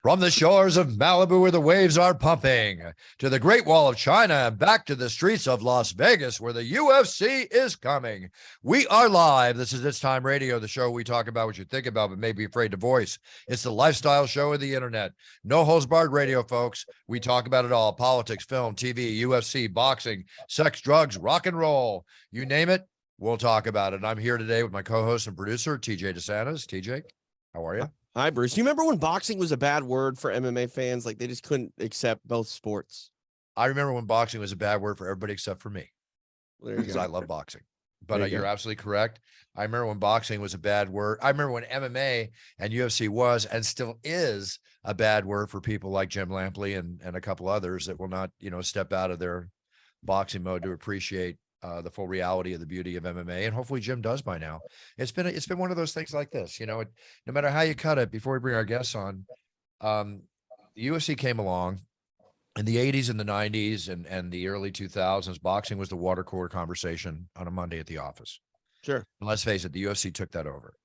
From the shores of Malibu where the waves are pumping, to the Great Wall of China, and back to the streets of Las Vegas where the UFC is coming. We are live. This is It's Time Radio, the show we talk about what you think about but may be afraid to voice. It's the lifestyle show of the internet. No holds barred radio, folks. We talk about it all: politics, film, TV, UFC, boxing, sex, drugs, rock and roll. You name it, we'll talk about it. And I'm here today with my co-host and producer, TJ DeSantis. TJ, how are you? Hi, Bruce. Do you remember when boxing was a bad word for MMA fans? Like, they just couldn't accept both sports. I remember when boxing was a bad word for everybody except for me, Well, there you because go. I love boxing. But you're absolutely correct. I remember when boxing was a bad word. I remember when MMA and UFC was and still is a bad word for people like Jim Lampley and a couple others that will not, step out of their boxing mode to appreciate the full reality of the beauty of MMA. And hopefully Jim does by now. It's been one of those things like this, no matter how you cut it. Before we bring our guests on, the UFC came along in the 80s and the 90s and the early 2000s. Boxing was the water cooler conversation on a Monday at the office. Sure. And let's face it, the UFC took that over,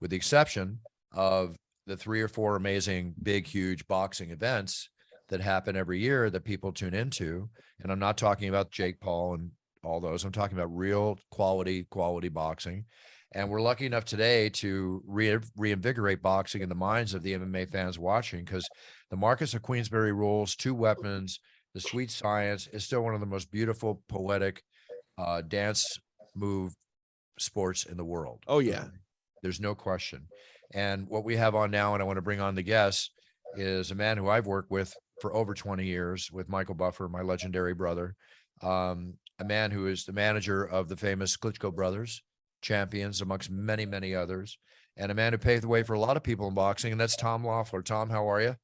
with the exception of the 3 or 4 amazing, big, huge boxing events that happen every year that people tune into. And I'm not talking about Jake Paul and all those. I'm talking about real quality boxing. And we're lucky enough today to reinvigorate boxing in the minds of the MMA fans watching, because the Marcus of Queensberry rules, 2 weapons, the sweet science is still one of the most beautiful, poetic dance move sports in the world. Oh, yeah. There's no question. And what we have on now, and I want to bring on the guest, is a man who I've worked with for over 20 years with Michael Buffer, my legendary brother. A man who is the manager of the famous Klitschko brothers, champions amongst many, many others, and a man who paved the way for a lot of people in boxing, and that's Tom Loeffler. Tom, how are you?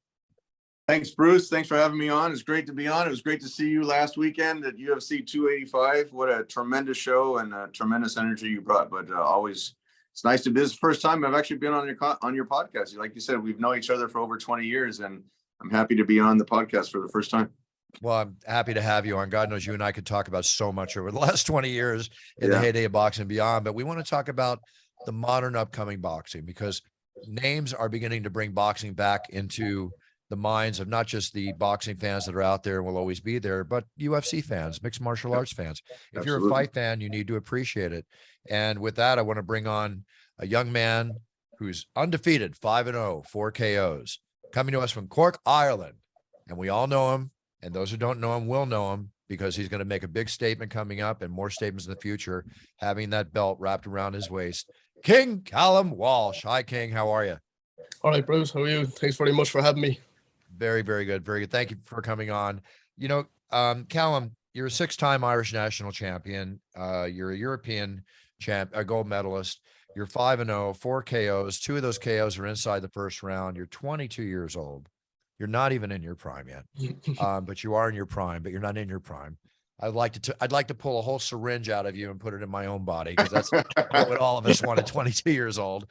Thanks, Bruce. Thanks for having me on. It's great to be on. It was great to see you last weekend at UFC 285. What a tremendous show and a tremendous energy you brought. But always, it's nice to be. This is the first time I've actually been on your podcast. Like you said, we've known each other for over 20 years, and I'm happy to be on the podcast for the first time. Well, I'm happy to have you on. God knows you and I could talk about so much over the last 20 years in the heyday of boxing and beyond, but we want to talk about the modern upcoming boxing, because names are beginning to bring boxing back into the minds of not just the boxing fans that are out there and will always be there, but UFC fans, mixed martial arts fans. If Absolutely. You're a fight fan, you need to appreciate it. And with that, I want to bring on a young man who's undefeated, 5-0, 4 KOs, coming to us from Cork, Ireland. And we all know him. And those who don't know him will know him, because he's going to make a big statement coming up and more statements in the future, having that belt wrapped around his waist. King Callum Walsh. Hi, King. How are you? All right, Bruce. How are you? Thanks very much for having me. Very, very good. Very good. Thank you for coming on. Callum, you're a 6-time Irish national champion. You're a European champ, a gold medalist. You're 5-0, 4 KOs. 2 of those KOs are inside the first round. You're 22 years old. You're not even in your prime yet, but you are in your prime, but you're not in your prime. I'd like to pull a whole syringe out of you and put it in my own body, because that's what all of us want at 22 years old.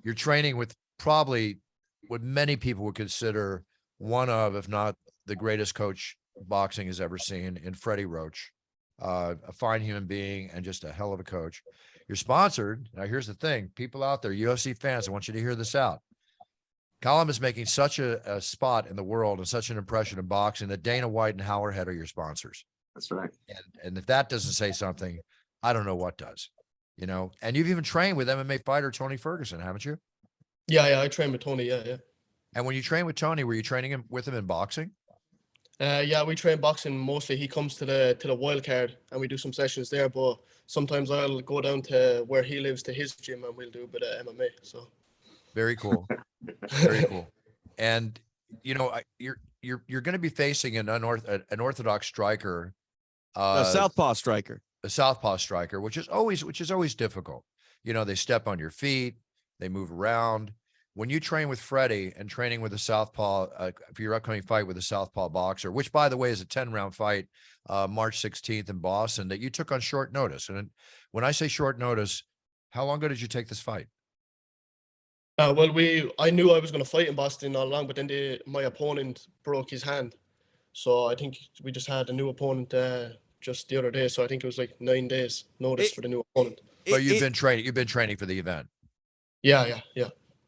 You're training with probably what many people would consider one of, if not the greatest coach boxing has ever seen, in Freddie Roach, a fine human being and just a hell of a coach. You're sponsored. Now, here's the thing. People out there, UFC fans, I want you to hear this out. Callum is making such a spot in the world and such an impression in boxing that Dana White and Howard Head are your sponsors. That's right. And if that doesn't say something, I don't know what does. And you've even trained with MMA fighter Tony Ferguson, haven't you? Yeah, I train with Tony. Yeah. And when you train with Tony, were you training with him in boxing? Yeah, we train boxing mostly. He comes to the wild card and we do some sessions there. But sometimes I'll go down to where he lives to his gym and we'll do a bit of MMA. So. Very cool. Very cool. And you're going to be facing an unorthodox striker, A southpaw striker, which is always difficult. They step on your feet, they move around. When you train with Freddie and training with a southpaw for your upcoming fight with a southpaw boxer, which by the way is a 10-round fight, March 16th in Boston, that you took on short notice. And when I say short notice, how long ago did you take this fight? Well, I knew I was going to fight in Boston all along, but then my opponent broke his hand. So I think we just had a new opponent just the other day. So I think it was like 9 days notice for the new opponent. But you've been training for the event. Yeah.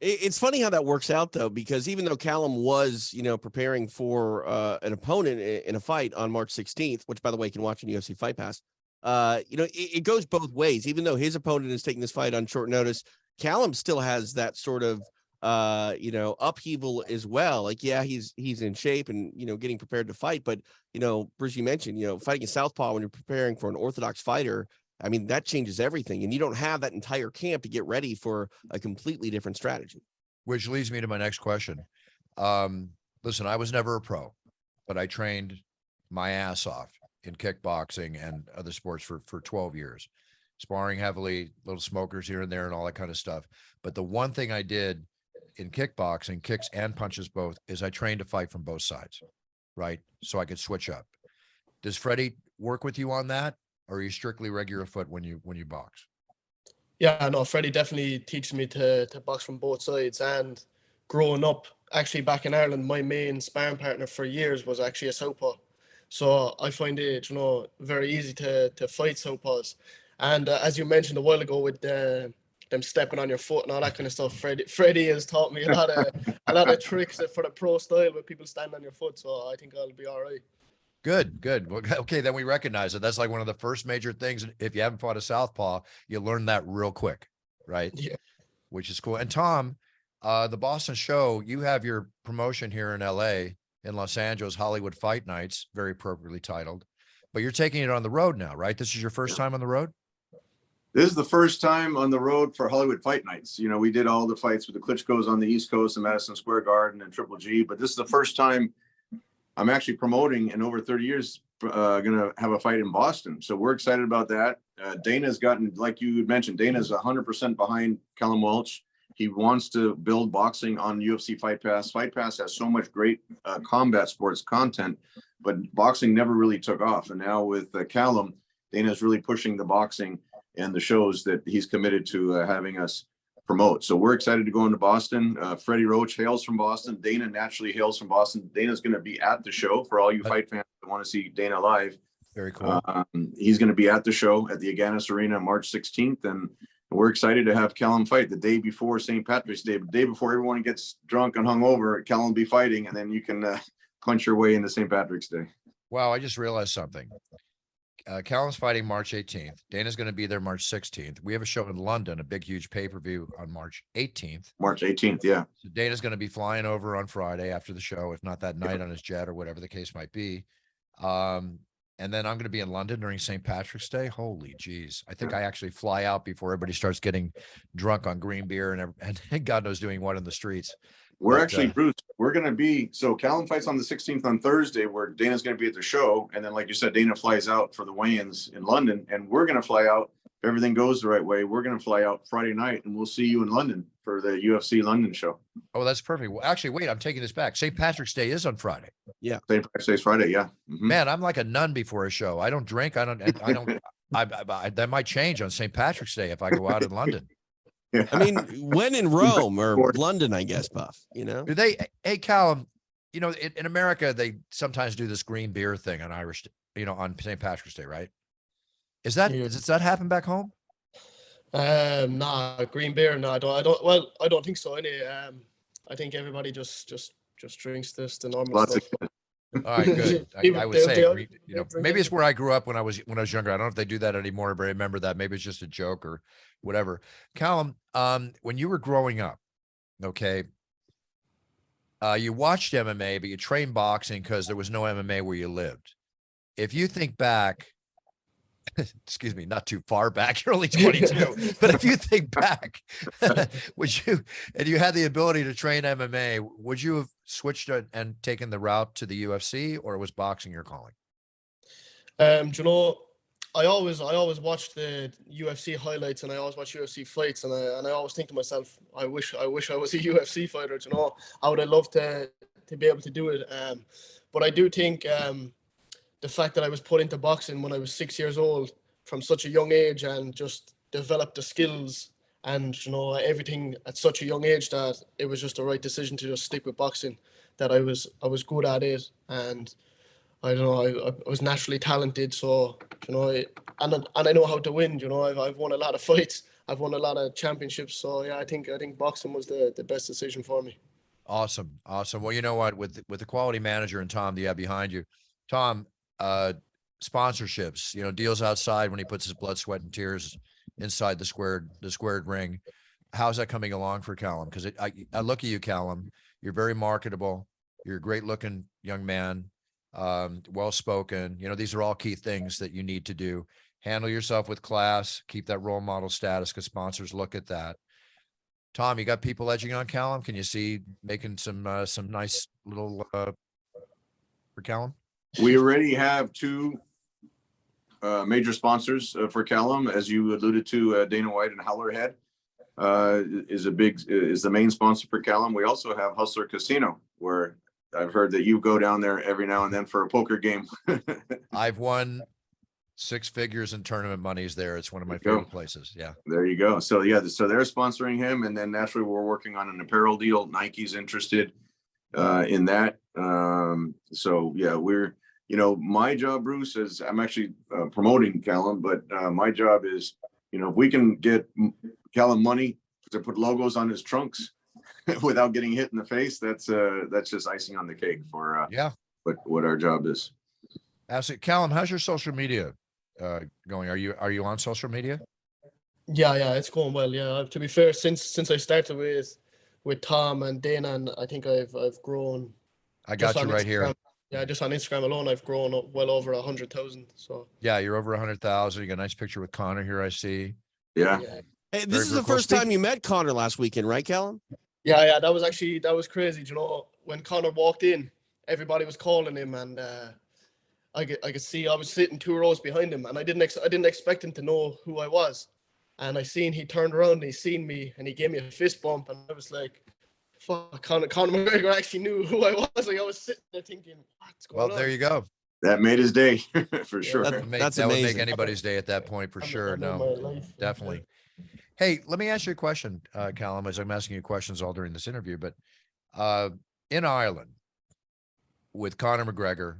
It's funny how that works out, though, because even though Callum was, preparing for an opponent in a fight on March 16th, which, by the way, you can watch on UFC Fight Pass, it goes both ways. Even though his opponent is taking this fight on short notice, Callum still has that sort of, upheaval as well. Like, yeah, he's in shape and, getting prepared to fight. But, Bruce, you mentioned, fighting a southpaw when you're preparing for an orthodox fighter, I mean, that changes everything. And you don't have that entire camp to get ready for a completely different strategy. Which leads me to my next question. Listen, I was never a pro, but I trained my ass off in kickboxing and other sports for 12 years, sparring heavily, little smokers here and there and all that kind of stuff. But the one thing I did in kickboxing, kicks and punches both, is I trained to fight from both sides, right? So I could switch up. Does Freddie work with you on that? Or are you strictly regular foot when you box? Yeah, no, Freddie definitely teaches me to box from both sides. And growing up, actually back in Ireland, my main sparring partner for years was actually a southpaw. So I find it, very easy to fight southpaws. And as you mentioned a while ago with them stepping on your foot and all that kind of stuff, Freddie has taught me a lot of tricks for the pro style where people stand on your foot. So I think I'll be all right. Good. Well, okay, then we recognize it. That's like one of the first major things. If you haven't fought a southpaw, you learn that real quick, right? Yeah. Which is cool. And Tom, the Boston show, you have your promotion here in LA, in Los Angeles, Hollywood Fight Nights, very appropriately titled. But you're taking it on the road now, right? This is your first time on the road? This is the first time on the road for Hollywood Fight Nights. We did all the fights with the Klitschko's on the East Coast and Madison Square Garden and Triple G, but this is the first time I'm actually promoting in over 30 years, going to have a fight in Boston. So we're excited about that. Dana's gotten, like you mentioned, Dana's 100% behind Callum Walsh. He wants to build boxing on UFC Fight Pass. Fight Pass has so much great combat sports content, but boxing never really took off. And now with Callum, Dana's really pushing the boxing and the shows that he's committed to having us promote. So we're excited to go into Boston. Freddie Roach hails from Boston. Dana naturally hails from Boston. Dana's going to be at the show for all you fight fans that want to see Dana live. Very cool. He's going to be at the show at the Agganis Arena March 16th. And we're excited to have Callum fight the day before St. Patrick's Day, the day before everyone gets drunk and hungover. Callum will be fighting, and then you can punch your way into St. Patrick's Day. Wow, I just realized something. Callum's fighting March 18th. Dana's going to be there March 16th. We have a show in London, a big, huge pay-per-view on March 18th. March 18th, yeah. So Dana's going to be flying over on Friday after the show, if not that night on his jet or whatever the case might be. And then I'm going to be in London during St. Patrick's Day. Holy geez. I think I actually fly out before everybody starts getting drunk on green beer and God knows doing what in the streets. We're actually, Bruce, we're going to be, so Callum fights on the 16th on Thursday, where Dana's going to be at the show. And then, like you said, Dana flies out for the weigh-ins in London, and we're going to fly out. If everything goes the right way, we're going to fly out Friday night, and we'll see you in London for the UFC London show. Oh, that's perfect. Well, actually, wait, I'm taking this back. St. Patrick's Day is on Friday. Yeah. St. Patrick's Day is Friday. Yeah. Mm-hmm. Man, I'm like a nun before a show. I don't drink. I don't, that might change on St. Patrick's Day if I go out in London. Yeah. I mean, when in Rome or London, I guess, Buff, Do they, hey, Callum, in America, they sometimes do this green beer thing on on St. Patrick's Day, right? Does that happen back home? Nah, green beer. No, I don't. Well, I don't think so. Anyway, I think everybody just drinks the normal stuff. All right, good. I would say, maybe it's where I grew up when I was younger. I don't know if they do that anymore, but I remember that. Maybe it's just a joke or whatever. Callum, when you were growing up, okay, you watched MMA, but you trained boxing because there was no MMA where you lived. If you think back, excuse me, not too far back, you're only 22, but if you think back, and you had the ability to train MMA, would you have switched and taken the route to the UFC, or was boxing your calling? I always watch the UFC highlights, and I always watch UFC fights, and I always think to myself, I wish I was a UFC fighter. I would have loved to be able to do it. But I do think the fact that I was put into boxing when I was 6 years old from such a young age, and just developed the skills and everything at such a young age, that it was just the right decision to just stick with boxing. That I was good at it, and I don't know, I was naturally talented, so and I know how to win. I've won a lot of fights. I've won a lot of championships. So yeah, I think boxing was the best decision for me. Awesome. Awesome. Well, you know what, with the quality manager and Tom that you have behind you, Tom, sponsorships, deals outside when he puts his blood, sweat, and tears inside the squared ring. How's that coming along for Callum? Because I look at you, Callum, you're very marketable. You're a great looking young man, well-spoken. These are all key things that you need to do. Handle yourself with class, keep that role model status, because sponsors look at that. Tom, you got people edging on Callum? Can you see making some nice little for Callum? We already have two major sponsors for Callum, as you alluded to. Dana White and Howlerhead is the main sponsor for Callum. We also have Hustler Casino, where I've heard that you go down there every now and then for a poker game. I've won 6 figures in tournament monies there. It's one of my favorite places. Yeah. There you go. So yeah, so they're sponsoring him, and then naturally we're working on an apparel deal. Nike's interested in that. So yeah, we're, my job, Bruce, is I'm actually promoting Callum, but my job is, if we can get Callum money to put logos on his trunks without getting hit in the face, that's just icing on the cake for what our job is. Absolutely. Callum, how's your social media going? Are you on social media? Yeah, it's going well. Yeah, to be fair, since I started with Tom and Dana, and I think I've grown. I got you right here. Yeah, just on Instagram alone, I've grown up well over 100,000. So yeah, you're over 100,000. You got a nice picture with Connor here, I see. Yeah. Hey, this is the first time you met Connor last weekend, right, Callum? Yeah, that was crazy. When Connor walked in, everybody was calling him, and I could see I was sitting 2 rows behind him, and I didn't expect him to know who I was. And he turned around and he seen me and he gave me a fist bump, and I was like, fuck, Conor McGregor actually knew who I was. Like, I was sitting there thinking, what's going on? Well, there you go. That made his day for sure. That's that amazing. would make anybody's day at that point for sure. No, definitely. Hey, let me ask you a question, Callum, as I'm asking you questions all during this interview, but in Ireland with Conor McGregor,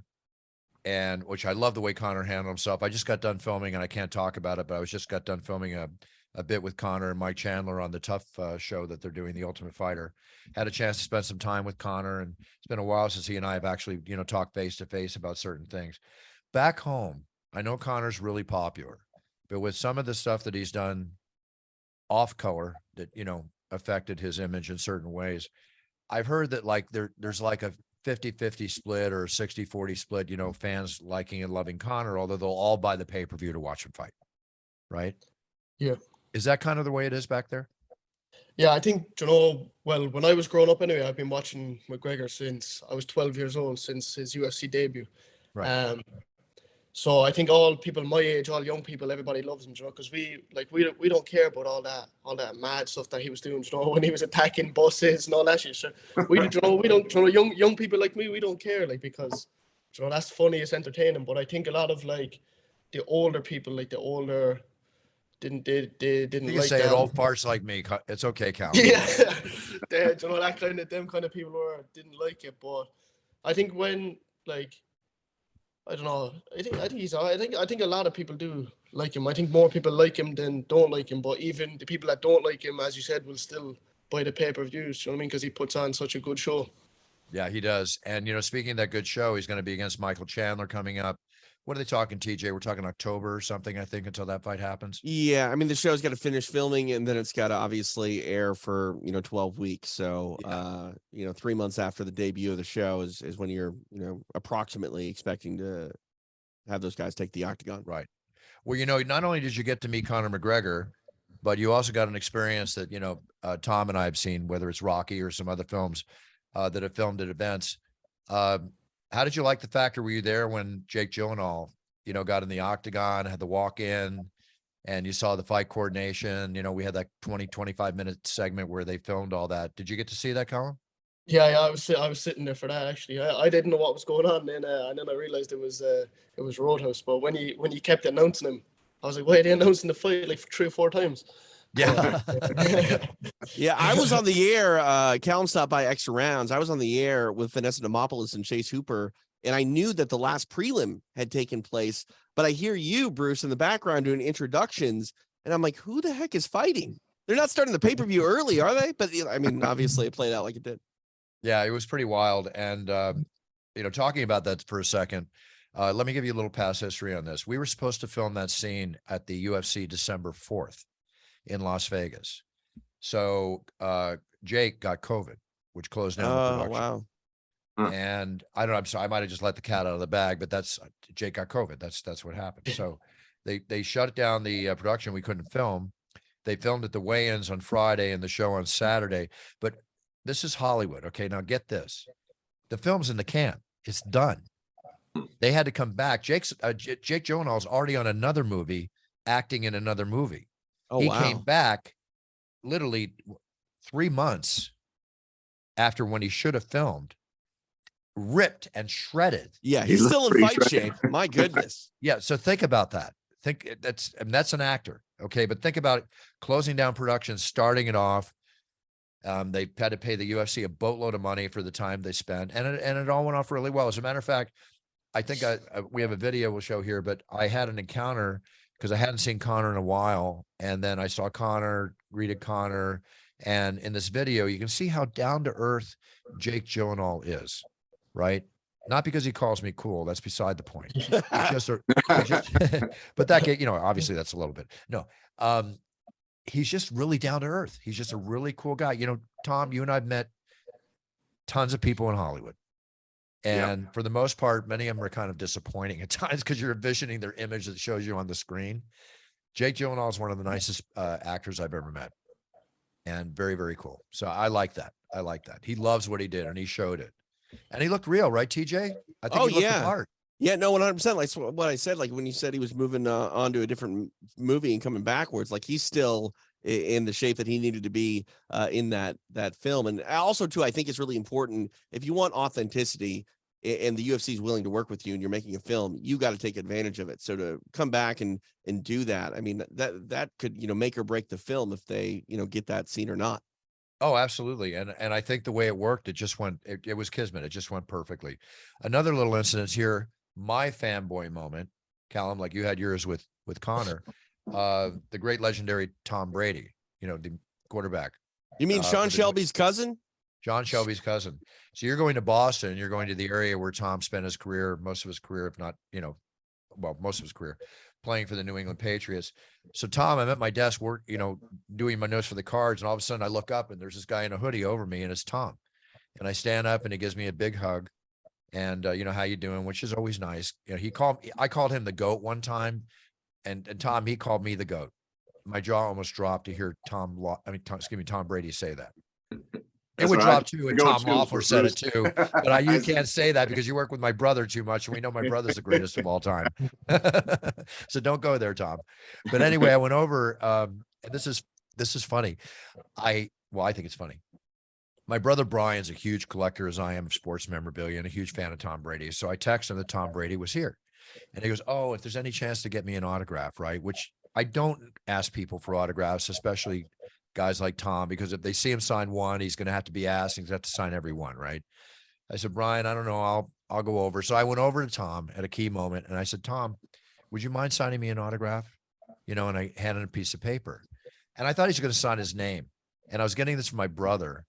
and which I love the way Conor handled himself. I just got done filming, and I can't talk about it, but I just got done filming a bit with Conor and Mike Chandler on the Tough show that they're doing, The Ultimate Fighter. Had a chance to spend some time with Conor, and it's been a while since he and I have actually, talked face to face about certain things. Back home, I know Conor's really popular, but with some of the stuff that he's done off color that, affected his image in certain ways, I've heard that like there's like a 50-50 split or 60-40 split, fans liking and loving Conor, although they'll all buy the pay-per-view to watch him fight. Right? Yeah. Is that kind of the way it is back there? Yeah, I think, well, when I was growing up anyway, I've been watching McGregor since I was 12 years old, since his UFC debut. Right. So I think all people my age, all young people, everybody loves him, because we don't care about all that mad stuff that he was doing, when he was attacking buses and all that shit. So we don't, young people like me, we don't care, because, that's funny, it's entertaining. But I think a lot of the older people, didn't you like say them. it all farts like me. It's okay, Cal. Yeah, them kind of people didn't like it. But I think when I don't know. I think he's all right. I think a lot of people do like him. I think more people like him than don't like him. But even the people that don't like him, as you said, will still buy the pay-per-views. You know what I mean? Because he puts on such a good show. Yeah, he does. And speaking of that good show, he's going to be against Michael Chandler coming up. What are they talking, TJ? We're talking October or something, I think, until that fight happens. Yeah, I mean, the show's got to finish filming, and then it's got to obviously air for 12 weeks. So 3 months after the debut of the show is when you're approximately expecting to have those guys take the octagon. Right. Well, not only did you get to meet Conor McGregor, but you also got an experience that Tom and I have seen, whether it's Rocky or some other films that have filmed at events. How did you like the fact, or were you there when Jake Gyllenhaal, got in the octagon, had the walk in, and you saw the fight coordination? We had that 20-25 minute segment where they filmed all that. Did you get to see that, Colin? Yeah, I was sitting there for that actually. I didn't know what was going on, and then I realized it was Roadhouse. But when he kept announcing him, I was like, why are they announcing the fight 3 or 4 times? Yeah. Yeah, I was on the air. Callum stopped by Extra Rounds. I was on the air with Vanessa Demopoulos and Chase Hooper, and I knew that the last prelim had taken place. But I hear you, Bruce, in the background doing introductions, And I'm like, who the heck is fighting? They're not starting the pay-per-view early, are they? But I mean, obviously it played out like it did. Yeah, it was pretty wild. And, talking about that for a second, let me give you a little past history on this. We were supposed to film that scene at the UFC December 4th in Las Vegas. So Jake got COVID, which closed down the production. Wow. And I don't know, I'm sorry, I might have just let the cat out of the bag, but Jake got COVID. That's what happened. So they shut down the production. We couldn't film. They filmed at the weigh-ins on Friday and the show on Saturday. But this is Hollywood. Okay, now get this. The film's in the can. It's done. They had to come back. Jake Gyllenhaal's already on another movie, acting in another movie. Oh, he wow. came back literally 3 months after when he should have filmed, ripped and shredded. Yeah, he's still in fight shape. My goodness. Yeah, so think about that. That's an actor, okay? But think about it, closing down production, starting it off. They had to pay the UFC a boatload of money for the time they spent, and it all went off really well. As a matter of fact, I think we have a video we'll show here, but I had an encounter because I hadn't seen Connor in a while, and then I saw Connor, greeted Connor, and in this video, you can see how down to earth Jake Gyllenhaal is, right? Not because he calls me cool. That's beside the point. But that kid, obviously that's a little bit. No, he's just really down to earth. He's just a really cool guy. Tom, you and I've met tons of people in Hollywood. And for the most part, many of them are kind of disappointing at times because you're envisioning their image that shows you on the screen. Jake Gyllenhaal is one of the nicest actors I've ever met. And very, very cool. So I like that. He loves what he did and he showed it. And he looked real, right, TJ? I think he looked the part. Yeah, no, 100%. Like what I said, like when you said he was moving on to a different movie and coming backwards, like he's still in the shape that he needed to be in that film. And also, too, I think it's really important if you want authenticity and the UFC is willing to work with you and you're making a film, you got to take advantage of it. So to come back and do that, I mean, that could, make or break the film if they, get that scene or not. Oh, absolutely. And I think the way it worked, it just went, it was kismet. It just went perfectly. Another little incident here, my fanboy moment, Callum, like you had yours with Connor, the great legendary Tom Brady, the quarterback. You mean Sean Shelby's cousin? John Shelby's cousin. So you're going to Boston, you're going to the area where Tom spent his career, most of his career, if not, most of his career, playing for the New England Patriots. So Tom, I'm at my desk doing my notes for the cards, and all of a sudden I look up and there's this guy in a hoodie over me, and it's Tom. And I stand up and he gives me a big hug. And how you doing, which is always nice. I called him the GOAT one time, and Tom, he called me the GOAT. My jaw almost dropped to hear Tom Brady say that. It would drop too, and Tom Loeffler said it too. But you can't say that because you work with my brother too much, and we know my brother's the greatest of all time. So don't go there, Tom. But anyway, I went over, and this is funny. I think it's funny. My brother Brian's a huge collector, as I am, of sports memorabilia and a huge fan of Tom Brady. So I texted him that Tom Brady was here. And he goes, "Oh, if there's any chance to get me an autograph," right? Which I don't ask people for autographs, especially guys like Tom, because if they see him sign one, he's going to have to be asked. He's going to have to sign every one, right? I said, "Brian, I don't know. I'll go over." So I went over to Tom at a key moment and I said, "Tom, would you mind signing me an autograph?" And I handed him a piece of paper. And I thought he was going to sign his name. And I was getting this from my brother.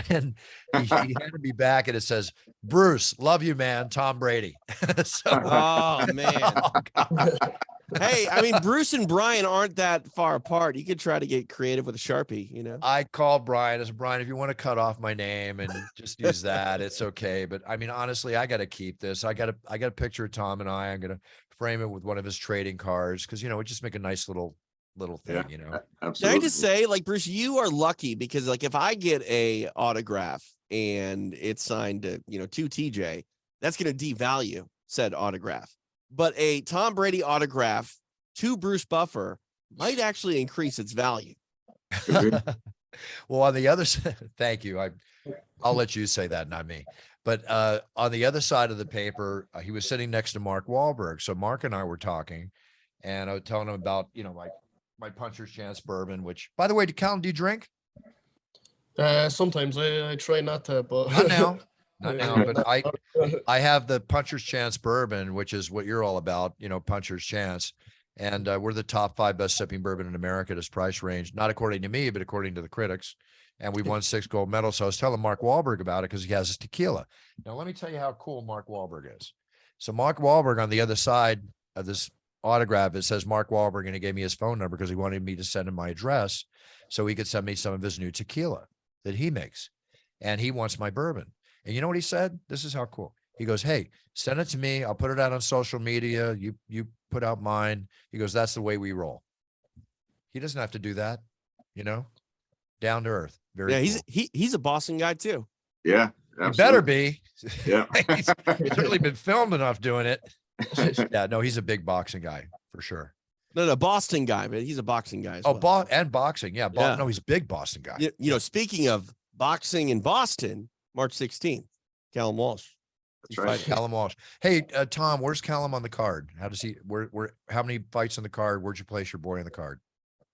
And he handed me back and it says, "Bruce, love you, man, Tom Brady." Oh, man. Hey, I mean, Bruce and Brian aren't that far apart. You could try to get creative with a Sharpie, I called Brian. I said, "Brian, if you want to cut off my name and just use that, it's okay. But I mean, honestly, I got to keep this. I got a picture of Tom and I'm going to frame it with one of his trading cards because, it just make a nice little thing, Absolutely. Can I just say, like, Bruce, you are lucky because, like, if I get a autograph and it's signed to, to TJ, that's going to devalue said autograph. But a Tom Brady autograph to Bruce Buffer might actually increase its value. Well, on the other side, thank you. I'll let you say that, not me. But on the other side of the paper, he was sitting next to Mark Wahlberg. So Mark and I were talking, and I was telling him about, my Puncher's Chance bourbon, which, by the way, do you drink? Sometimes I try not to, but not now, but I have the Puncher's Chance bourbon, which is what you're all about, Puncher's Chance. And we're the top 5 best sipping bourbon in America at this price range, not according to me, but according to the critics. And we've won 6 gold medals. So I was telling Mark Wahlberg about it because he has his tequila. Now, let me tell you how cool Mark Wahlberg is. So Mark Wahlberg, on the other side of this autograph, it says Mark Wahlberg, and he gave me his phone number because he wanted me to send him my address so he could send me some of his new tequila that he makes. And he wants my bourbon. And you know what he said? This is how cool. He goes, hey, send it to me. I'll put it out on social media. You put out mine. He goes, that's the way we roll. He doesn't have to do that, you know, down to earth. Very yeah, cool. he's a Boston guy too. Yeah. He better be. Yeah. he's certainly been filmed enough doing it. Yeah, no, he's a big boxing guy for sure. No, Boston guy, but he's a boxing guy as well. And boxing. Yeah, Yeah. No, he's a big Boston guy. You know, speaking of boxing in Boston, March 16th, Callum Walsh. That's right. Callum Walsh. Hey, Tom, where's Callum on the card? How does he, how many fights on the card? Where'd you place your boy on the card?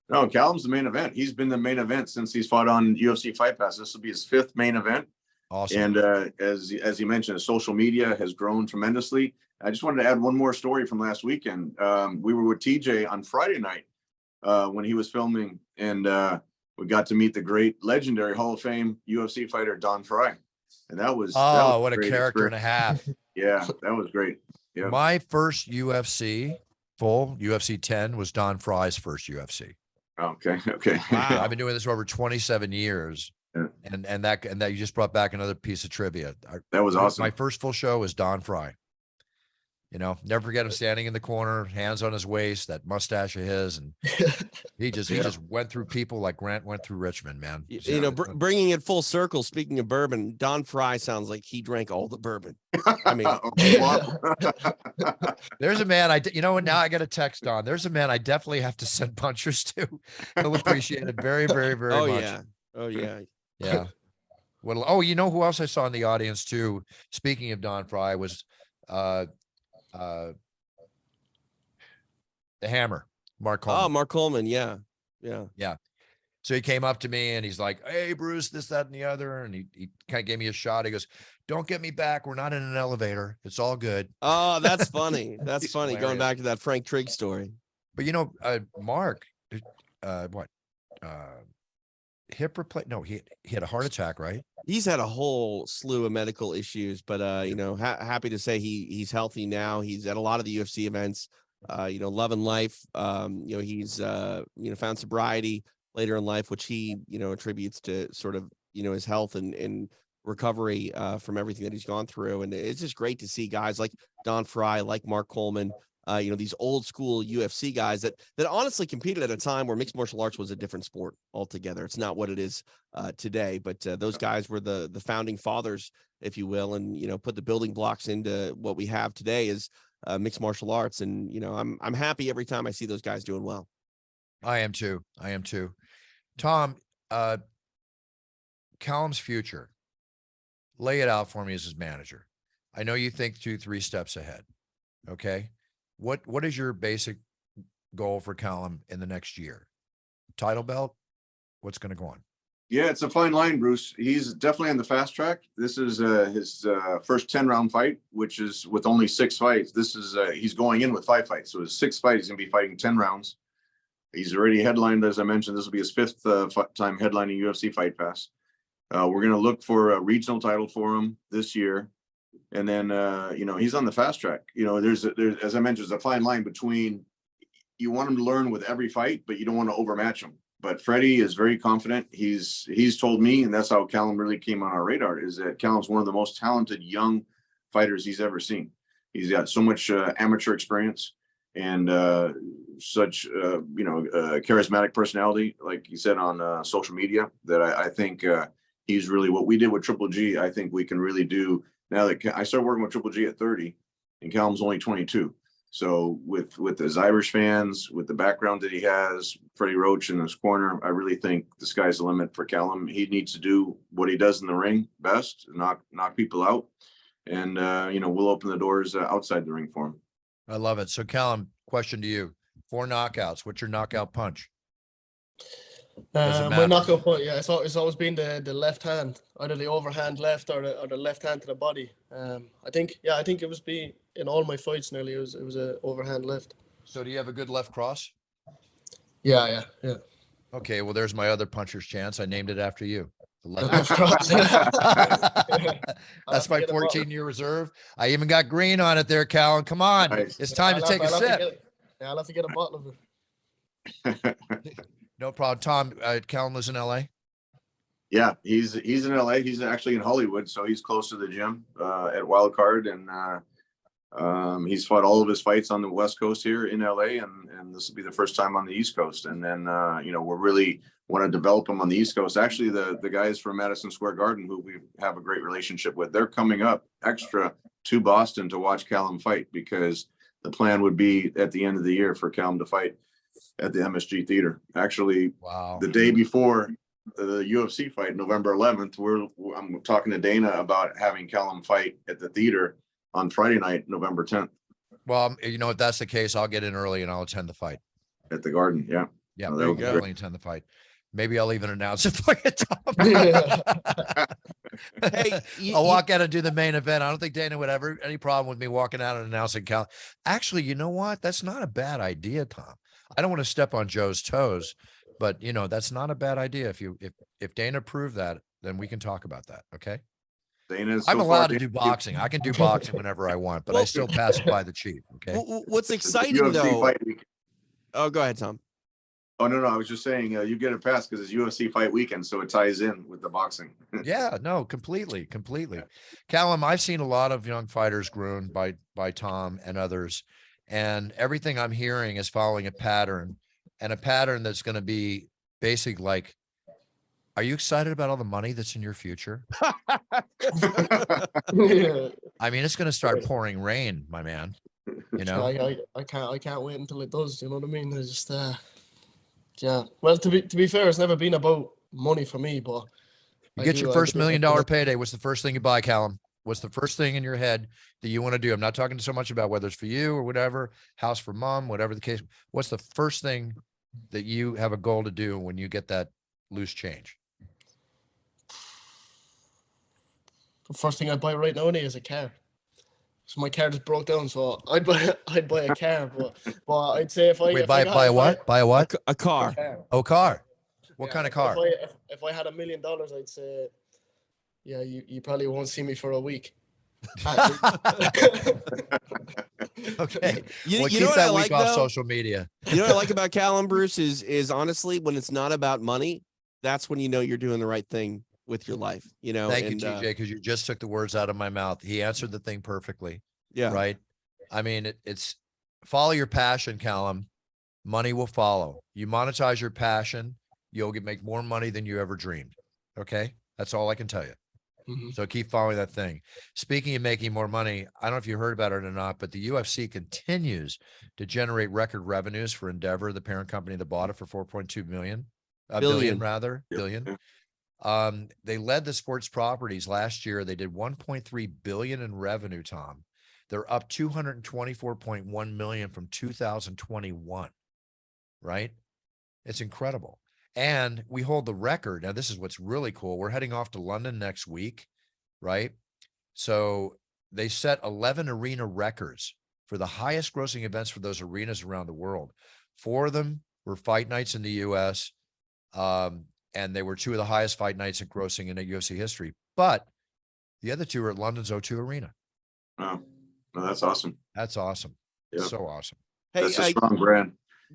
No, Callum's the main event. He's been the main event since he's fought on UFC Fight Pass. This will be his 5th main event. Awesome. And as you mentioned, social media has grown tremendously. I just wanted to add one more story from last weekend. We were with TJ on Friday night when he was filming, and we got to meet the great, legendary Hall of Fame UFC fighter Don Fry, and that was what a experience. character and a half. Yeah, that was great. Yeah, My first full UFC 10 was Don Fry's first UFC. okay. Wow. I've been doing this for over 27 years. Yeah. And that you just brought back another piece of trivia. That was awesome. My first full show was Don Fry. You know, never forget him standing in the corner, hands on his waist, that mustache of his, and he just went through people like Grant went through Richmond, man. You know, bringing it full circle. Speaking of bourbon, Don Fry sounds like he drank all the bourbon. I mean, there's a man you know what? Now I got a text on. There's a man I definitely have to send punchers to. He'll appreciate it very, very, very much. Yeah. Oh yeah. Yeah. Well, you know who else I saw in the audience too? Speaking of Don Fry was the Hammer, Mark Coleman. Oh, Mark Coleman. Yeah. So he came up to me and he's like, hey, Bruce, this, that, and the other. And he kind of gave me a shot. He goes, don't get me back. We're not in an elevator. It's all good. Oh, that's funny. That's funny. Hilarious. Going back to that Frank Trigg story. But you know, Mark, hip replace? No, he had a heart attack, right? He's had a whole slew of medical issues, but you know, happy to say he's healthy now. He's at a lot of the UFC events, you know, loving life. You know, he's found sobriety later in life, which he, you know, attributes to sort of, you know, his health and recovery from everything that he's gone through. And it's just great to see guys like Don Fry, like Mark Coleman, you know, these old school UFC guys that honestly competed at a time where mixed martial arts was a different sport altogether. It's not what it is today, but those guys were the founding fathers, if you will, and, you know, put the building blocks into what we have today is mixed martial arts. And, you know, I'm happy every time I see those guys doing well. I am too. Tom, Callum's future, lay it out for me as his manager. I know you think 2-3 steps ahead. Okay. What is your basic goal for Callum in the next year? Title belt? What's going to go on? Yeah, it's a fine line, Bruce. He's definitely on the fast track. This is his first 10-round fight, which is with only 6 fights. This is he's going in with 5 fights. So his 6th fight, he's going to be fighting 10 rounds. He's already headlined, as I mentioned. This will be his 5th time headlining UFC Fight Pass. We're going to look for a regional title for him this year. And then, you know, he's on the fast track. You know, there's as I mentioned, there's a fine line between you want him to learn with every fight, but you don't want to overmatch him. But Freddie is very confident. He's told me, and that's how Callum really came on our radar, is that Callum's one of the most talented young fighters he's ever seen. He's got so much amateur experience and such, you know, charismatic personality, like you said on social media, that I think he's really what we did with Triple G. I think we can really do now that I started working with Triple G at 30 and Callum's only 22. So with his Irish fans, with the background that he has, Freddie Roach in his corner, I really think the sky's the limit for Callum. He needs to do what he does in the ring best, knock people out. And, you know, we'll open the doors outside the ring for him. I love it. So Callum, question to you, 4 knockouts. What's your knockout punch? My knockout punch, yeah, it's always been the left hand, either the overhand left or the left hand to the body. I think it was in all my fights nearly. It was a overhand left. So do you have a good left cross? Yeah. Okay, well, there's my other puncher's chance. I named it after you. The The left left cross. That's my 14-year reserve. I even got green on it there, Callum. Come on. Nice. It's time to take a sip. I'll have to get a bottle of it. No problem. Tom, Callum lives in LA. Yeah, he's in LA. He's actually in Hollywood, so he's close to the gym at Wild Card, and he's fought all of his fights on the West Coast here in LA, and this will be the first time on the East Coast. And then we're really want to develop him on the East Coast. Actually, the guys from Madison Square Garden, who we have a great relationship with, they're coming up extra to Boston to watch Callum fight, because the plan would be at the end of the year for Callum to fight at the MSG Theater. Actually, wow, the day before the UFC fight, November 11th, I'm talking to Dana about having Callum fight at the theater on Friday night, November 10th. Well, if that's the case, I'll get in early and I'll attend the fight At the Garden. Yeah. Yeah, Oh, I'll definitely attend the fight. Maybe I'll even announce it for you, Tom. Hey, I'll walk out and do the main event. I don't think Dana would ever any problem with me walking out and announcing Cal. Actually, you know what? That's not a bad idea, Tom. I don't want to step on Joe's toes, but that's not a bad idea. If Dana approved that, then we can talk about that. Okay. Dana's I'm allowed to do boxing. I can do boxing whenever I want, but I still pass it by the chief. Okay. What's exciting UFC though? fight weekend. Oh, go ahead, Tom. Oh, no, I was just saying you get a pass because it's UFC fight weekend, so it ties in with the boxing. Yeah, no, completely. Callum, I've seen a lot of young fighters groomed by Tom and others, and everything I'm hearing is following a pattern, and a pattern that's going to be basic. Like, are you excited about all the money that's in your future? Yeah. I mean, it's going to start pouring rain, my man. I can't wait until it does. You know what I mean? It's just yeah. Well, to be fair, it's never been about money for me, but you get your first $1 million payday. What's the first thing you buy, Callum? What's the first thing in your head that you want to do? I'm not talking so much about whether it's for you or whatever, house for mom, whatever the case. What's the first thing that you have a goal to do when you get that loose change? The first thing I buy right now is a car. So my car just broke down, so I'd buy a car, but I'd say if I buy a what? A car. Oh, car. What kind of car? If I had $1 million, I'd say, yeah, you probably won't see me for a week. Okay. You keep know what that I week like, off though? social media. You know what I like about Callum, Bruce, is honestly, when it's not about money, that's when you know you're doing the right thing with your life. Thank you, TJ, because you just took the words out of my mouth. He answered the thing perfectly. Yeah. Right. I mean, it's follow your passion, Callum. Money will follow. You monetize your passion, you'll make more money than you ever dreamed. Okay. That's all I can tell you. Mm-hmm. So keep following that thing. Speaking of making more money, I don't know if you heard about it or not, but the UFC continues to generate record revenues for Endeavor, the parent company that bought it for 4.2 billion. They led the sports properties last year. They did 1.3 billion in revenue, Tom. They're up 224.1 million from 2021, right? It's incredible. And we hold the record. Now, this is what's really cool. We're heading off to London next week, right? So they set 11 arena records for the highest grossing events for those arenas around the world. 4 of them were fight nights in the US. And they were 2 of the highest fight nights at grossing in UFC history. But the other 2 are at London's O2 Arena. Wow. No, that's awesome. That's awesome. Yep. So awesome. Hey, that's a strong brand.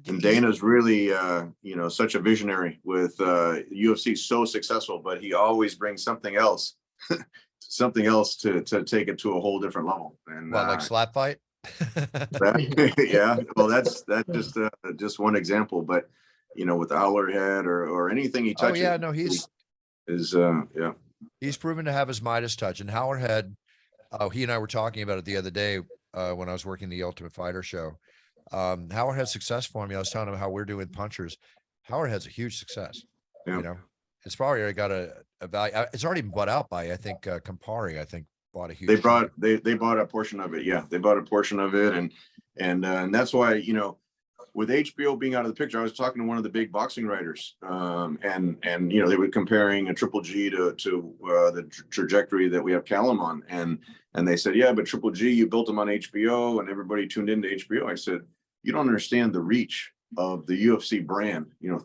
And Dana's really, such a visionary with UFC, so successful, but he always brings something else, to take it to a whole different level. And like slap fight? Yeah. Well, that's just one example, but with the howler head or anything he touches. Oh yeah, no, he's proven to have his Midas touch. And Howard Head, he and I were talking about it the other day when I was working the Ultimate Fighter show. Howard had success for me. I was telling him how we're doing punchers. Howard Head's a huge success. Yeah. It's probably already got a value. It's already been bought out by, I think, Campari. I think bought a huge. They bought a portion of it. Yeah, they bought a portion of it, and that's why with HBO being out of the picture, I was talking to one of the big boxing writers, and they were comparing a Triple G to the trajectory that we have Callum on, and they said, yeah, but Triple G, you built him on HBO, and everybody tuned into HBO. I said, you don't understand the reach of the UFC brand. You know,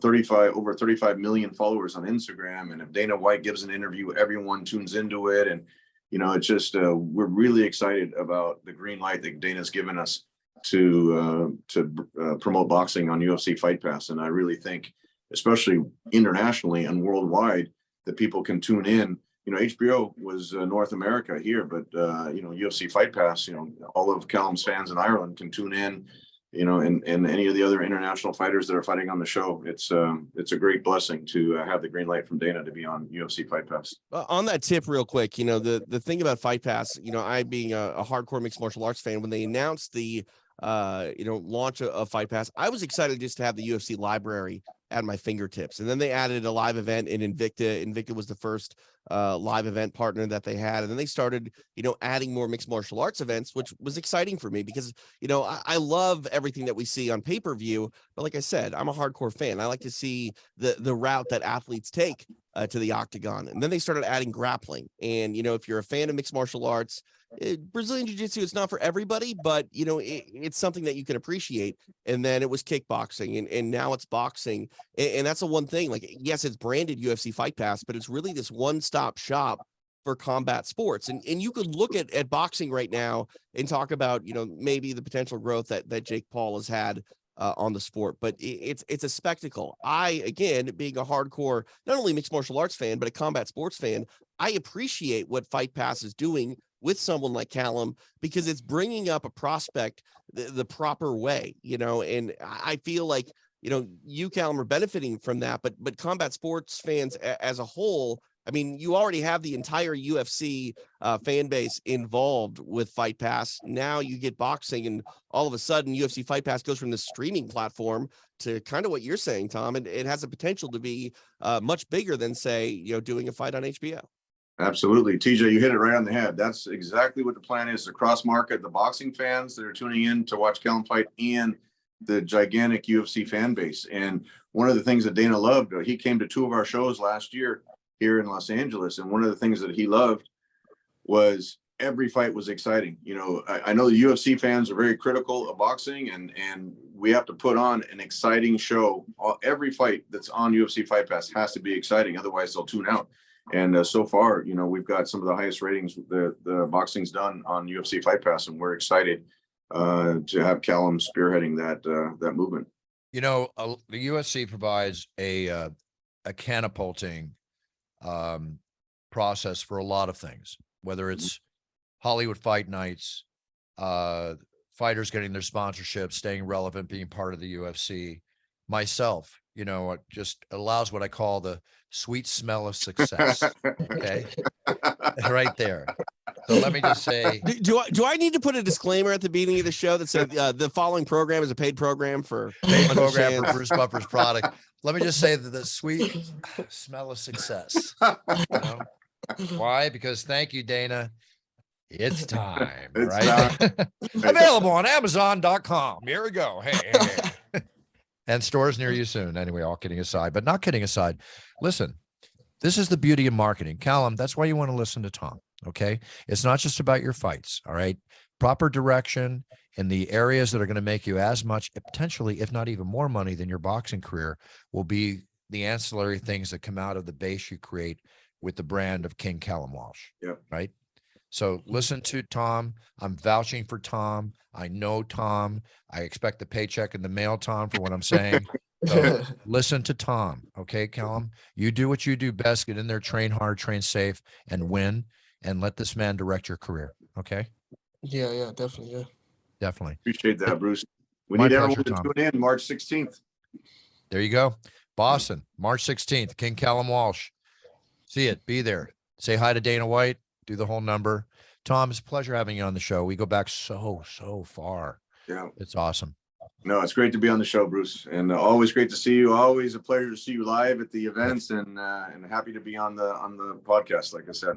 over 35 million followers on Instagram. And if Dana White gives an interview, everyone tunes into it. And, you know, it's just, we're really excited about the green light that Dana's given us to promote boxing on UFC Fight Pass. And I really think, especially internationally and worldwide, that people can tune in. You know, HBO was North America here, but, you know, UFC Fight Pass, you know, all of Callum's fans in Ireland can tune in, you know, and any of the other international fighters that are fighting on the show. It's a great blessing to have the green light from Dana to be on UFC Fight Pass. On that tip real quick, you know, the thing about Fight Pass, you know, I being a hardcore mixed martial arts fan, when they announced the, you know, launch of Fight Pass, I was excited just to have the UFC library at my fingertips. And then they added a live event in Invicta. Invicta was the first live event partner that they had. And then they started, you know, adding more mixed martial arts events, which was exciting for me because, you know, I love everything that we see on pay-per-view. But like I said, I'm a hardcore fan. I like to see the route that athletes take to the octagon. And then they started adding grappling. And, you know, if you're a fan of mixed martial arts, Brazilian Jiu-Jitsu, it's not for everybody, but, you know, it's something that you can appreciate. And then it was kickboxing, and now it's boxing. And that's the one thing, like, yes, it's branded UFC Fight Pass, but it's really this one-stop shop for combat sports. And you could look at boxing right now and talk about, you know, maybe the potential growth that Jake Paul has had on the sport, but it's a spectacle. I, again, being a hardcore, not only mixed martial arts fan, but a combat sports fan, I appreciate what Fight Pass is doing with someone like Callum, because it's bringing up a prospect the proper way, you know, and I feel like, you know, you, Callum, are benefiting from that, but combat sports fans as a whole, I mean, you already have the entire UFC fan base involved with Fight Pass. Now you get boxing, and all of a sudden UFC Fight Pass goes from the streaming platform to kind of what you're saying, Tom, and it has the potential to be much bigger than, say, you know, doing a fight on HBO. Absolutely. TJ, you hit it right on the head. That's exactly what the plan is, to cross market the boxing fans that are tuning in to watch Callum fight and the gigantic UFC fan base. And one of the things that Dana loved, he came to 2 of our shows last year here in Los Angeles. And one of the things that he loved was every fight was exciting. You know, I know the UFC fans are very critical of boxing, and we have to put on an exciting show. Every fight that's on UFC Fight Pass has to be exciting. Otherwise they'll tune out. And so far, you know, we've got some of the highest ratings the boxing's done on UFC Fight Pass, and we're excited to have Callum spearheading that movement. You know, the UFC provides a catapulting process for a lot of things, whether it's Hollywood fight nights, fighters getting their sponsorships, staying relevant, being part of the UFC. Myself, you know, it just allows what I call the sweet smell of success. Okay. Right there. So let me just say, do I need to put a disclaimer at the beginning of the show that said the following program is a paid program for Bruce Buffer's product? Let me just say that the sweet smell of success. You know? Why? Because thank you, Dana. It's time, right? Available on Amazon.com. Here we go. Hey. And stores near you soon. Anyway, all kidding aside, but not kidding aside. Listen, this is the beauty of marketing. Callum, that's why you want to listen to Tom. Okay. It's not just about your fights. All right. Proper direction in the areas that are going to make you as much, potentially, if not even more money than your boxing career, will be the ancillary things that come out of the base you create with the brand of King Callum Walsh. Yeah. Right. So listen to Tom. I'm vouching for Tom. I know Tom. I expect the paycheck in the mail, Tom, for what I'm saying. So listen to Tom. Okay, Callum, you do what you do best. Get in there, train hard, train safe, and win, and let this man direct your career. Okay. Yeah, definitely. Yeah. Definitely. Appreciate that, Bruce. We My need pleasure, everyone to Tom. tune in March 16th. There you go. Boston, March 16th, King Callum Walsh. See it. Be there. Say hi to Dana White. Do the whole number. Tom, it's a pleasure having you on the show. We go back so far. Yeah. It's awesome. No, it's great to be on the show, Bruce, and always great to see you. Always a pleasure to see you live at the events, and happy to be on the podcast. Like I said,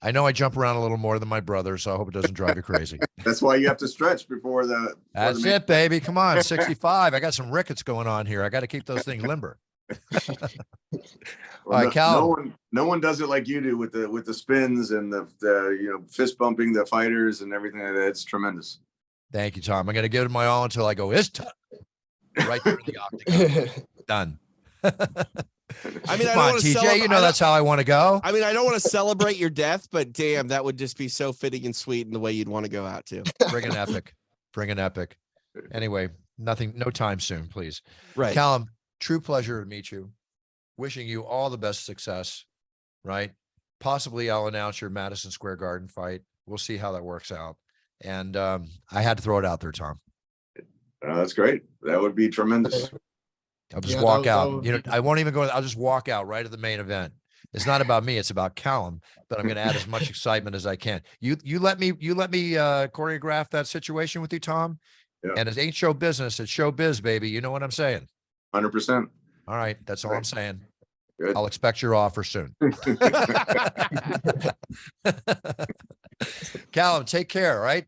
I know I jump around a little more than my brother, so I hope it doesn't drive you crazy. That's why you have to stretch before the. That's it, baby. Come on, 65. I got some rickets going on here. I got to keep those things limber. Well, all right, Cal. No one does it like you do with the spins and the fist bumping the fighters and everything like that. It's tremendous. Thank you, Tom. I'm going to give it my all until I go, it's time. Right there in the octagon. Done. I mean, I Come don't on, want to TJ, you know that's how I want to go. I mean, I don't want to celebrate your death, but damn, that would just be so fitting and sweet in the way you'd want to go out to. Bring an epic. Bring an epic. Anyway, no time soon, please. Right. Callum, true pleasure to meet you. Wishing you all the best success, right? Possibly I'll announce your Madison Square Garden fight. We'll see how that works out. And I had to throw it out there, Tom. That's great. That would be tremendous. I'll just walk out. I won't even go. I'll just walk out right at the main event. It's not about me. It's about Callum. But I'm going to add as much excitement as I can. You let me choreograph that situation with you, Tom. Yeah. And it ain't show business. It's show biz, baby. You know what I'm saying? 100%. All right. That's all I'm saying. Good. I'll expect your offer soon. Callum, take care. All right.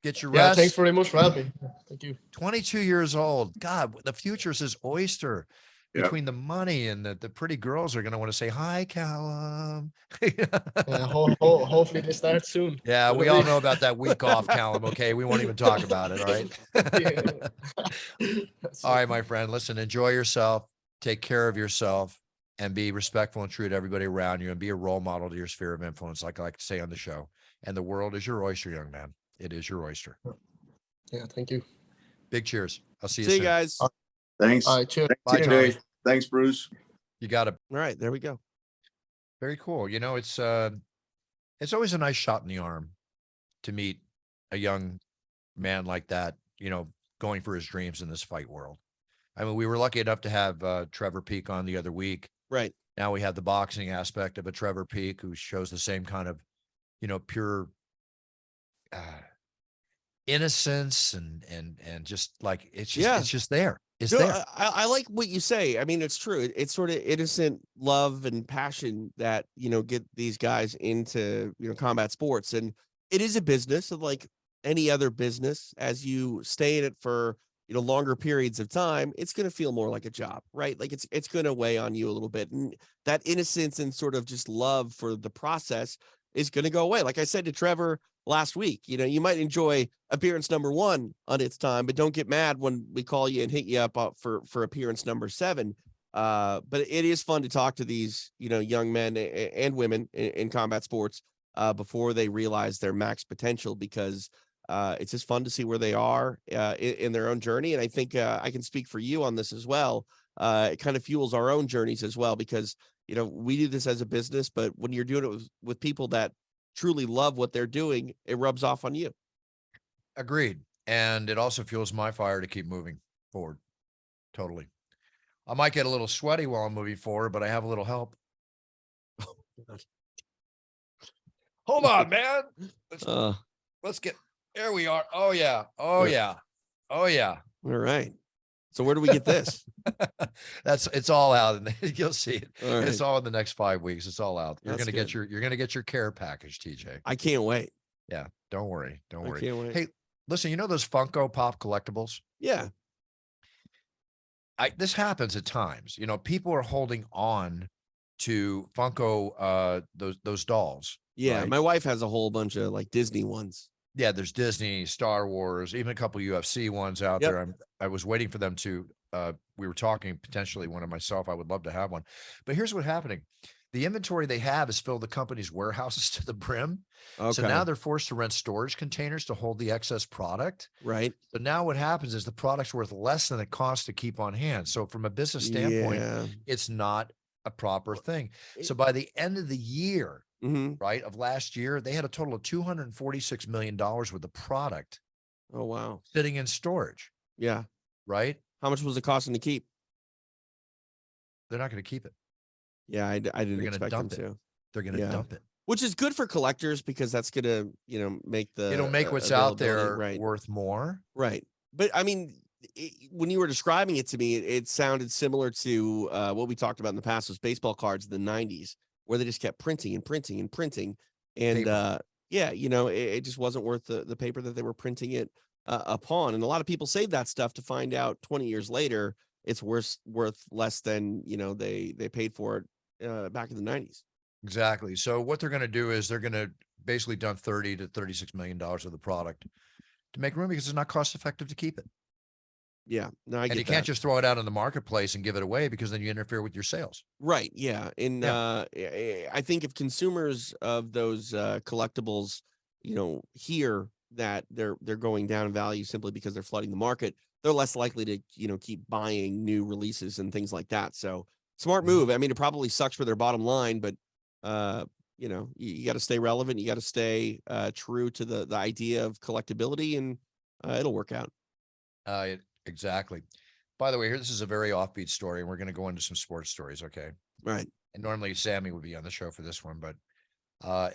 Get your rest. Thanks very much for having me. Thank you. 22 years old. God, the future is his oyster. Yeah. Between the money and the pretty girls are going to want to say, hi, Callum. Hopefully they start soon. Yeah, we all know about that week off, Callum. Okay, we won't even talk about it. All right. All right, my friend. Listen, enjoy yourself. Take care of yourself and be respectful and true to everybody around you and be a role model to your sphere of influence, like I like to say on the show. And the world is your oyster, young man. It is your oyster. Yeah, thank you. Big cheers. I'll see you See soon. you guys. Thanks. All right, cheers. Bye, TJ. Tommy. Thanks, Bruce. You got it. All right, there we go. Very cool. You know, it's always a nice shot in the arm to meet a young man like that, you know, going for his dreams in this fight world. I mean, we were lucky enough to have Trevor Peek on the other week. Right. Now we have the boxing aspect of a Trevor Peek who shows the same kind of, you know, pure innocence and just like it's just there. It's there. I like what you say. I mean, it's true. It's sort of innocent love and passion that, you know, get these guys into, you know, combat sports. And it is a business like any other business. As you stay in it for, you know, longer periods of time, it's going to feel more like a job, right? Like it's going to weigh on you a little bit. And that innocence and sort of just love for the process is going to go away. Like I said to Trevor last week, you know, you might enjoy appearance number 1 on its time, but don't get mad when we call you and hit you up for appearance number 7. But it is fun to talk to these, you know, young men and women in combat sports before they realize their max potential, because it's just fun to see where they are in their own journey. And I think I can speak for you on this as well. It kind of fuels our own journeys as well, because, you know, we do this as a business, but when you're doing it with people that truly love what they're doing, it rubs off on you. Agreed. And it also fuels my fire to keep moving forward. Totally. I might get a little sweaty while I'm moving forward, but I have a little help. Hold on, man. Let's get, there we are. Oh yeah. Oh yeah. Oh yeah. All right. So where do we get this? It's all out, and you'll see it. All right. It's all in the next 5 weeks. It's all out. You're That's gonna get your care package, TJ. I can't wait. Yeah, don't worry. Don't worry. I can't wait. Hey, listen, you know those Funko Pop collectibles? Yeah. This happens at times. You know, people are holding on to Funko those dolls. Yeah. right? My wife has a whole bunch of like Disney ones. Yeah, there's Disney, Star Wars, even a couple UFC ones out Yep. there. I was waiting for them to we were talking potentially one of myself. I would love to have one. But here's what's happening. The inventory they have is filled the company's warehouses to the brim. Okay. So now they're forced to rent storage containers to hold the excess product. Right. So now what happens is the product's worth less than it costs to keep on hand. So from a business standpoint, Yeah. it's not a proper thing. So by the end of the year, Mm-hmm. right, of last year, they had a total of $246 million worth of product Oh, wow. sitting in storage, Yeah. right? How much was it costing to keep? They're not going to keep it. Yeah, I didn't gonna expect them dump it. to. They're going to Yeah. dump it. Which is good for collectors, because that's going to, you know, make the It'll make what's out there availability, right. worth more. Right. But I mean, when you were describing it to me, it sounded similar to what we talked about in the past, was baseball cards in the 90s, where they just kept printing and printing and printing. And Paper. yeah, you know, it just wasn't worth the paper that they were printing it upon. And a lot of people save that stuff to find out 20 years later it's worth less than, you know, they paid for it back in the 90s. Exactly. So what they're going to do is they're going to basically dump $30 to $36 million of the product to make room because it's not cost effective to keep it. Yeah, no, I And get you can't that. just throw it out in the marketplace and give it away because then you interfere with your sales. Right. Yeah. And I think if consumers of those collectibles, hear that they're going down in value simply because they're flooding the market, they're less likely to, keep buying new releases and things like that. So smart move. I mean, it probably sucks for their bottom line, but you got to stay relevant. You got to stay true to the idea of collectability, and it'll work out. Exactly. By the way, this is a very offbeat story, and we're going to go into some sports stories. Okay. Right. And normally Sammy would be on the show for this one, but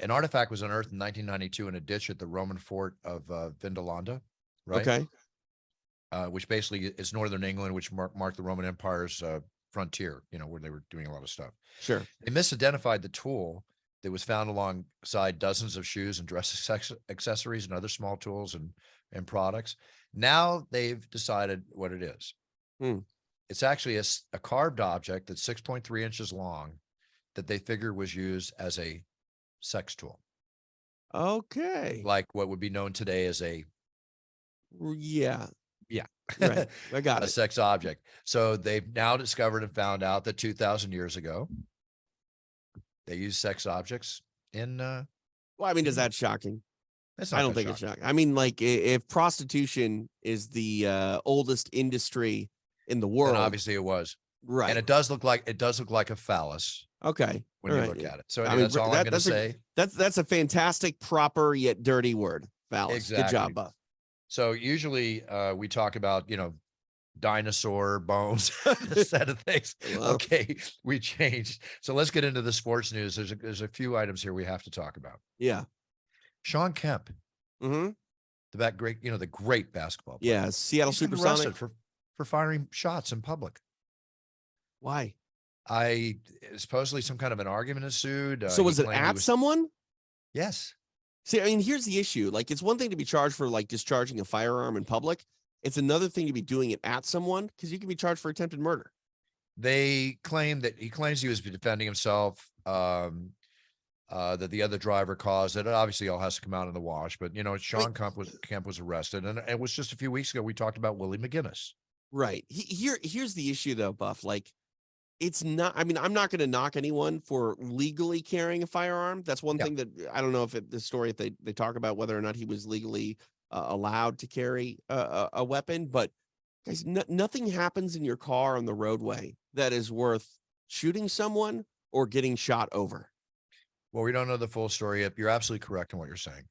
an artifact was unearthed in 1992 in a ditch at the Roman fort of Vindolanda, right? Okay. Which basically is northern England, which marked the Roman Empire's frontier, where they were doing a lot of stuff. Sure. They misidentified the tool that was found alongside dozens of shoes and dress accessories and other small tools and products. Now they've decided what it is. It's actually a carved object that's 6.3 inches long that they figure was used as a sex tool. Okay. Like what would be known today as Yeah. Yeah. Right. I got a it. sex object. So they've now discovered and found out that 2,000 years ago, they used sex objects in. Well, I mean, is that shocking? I don't think it's shocking. I mean, like, if prostitution is the oldest industry in the world, then obviously it was. Right. And it does look like a phallus. Okay. When you look at it. So anyway, that's all I'm going to say. That's a fantastic, proper yet dirty word. Phallus. Exactly. Good job, Buff. So usually we talk about, dinosaur bones, a set of things. Well, okay, we changed. So let's get into the sports news. There's a few items here we have to talk about. Yeah. Shawn Kemp, Mm-hmm. the great basketball player. Yeah, Seattle He's been Supersonics. arrested for firing shots in public. Why? Supposedly some kind of an argument ensued. So was it at someone? Yes. See, I mean, here's the issue. Like, it's one thing to be charged for like discharging a firearm in public. It's another thing to be doing it at someone, because you can be charged for attempted murder. They claim that he was defending himself, that the other driver caused it. It obviously all has to come out in the wash, but Shawn Kemp was arrested, and it was just a few weeks ago we talked about Willie McGinnis. Right. Here's the issue though, Buff. Like, it's not, I mean, I'm not going to knock anyone for legally carrying a firearm. That's one thing that I don't know if the story, if they talk about whether or not he was legally allowed to carry a weapon, but guys, nothing happens in your car on the roadway that is worth shooting someone or getting shot over. Well, we don't know the full story yet. You're absolutely correct in what you're saying.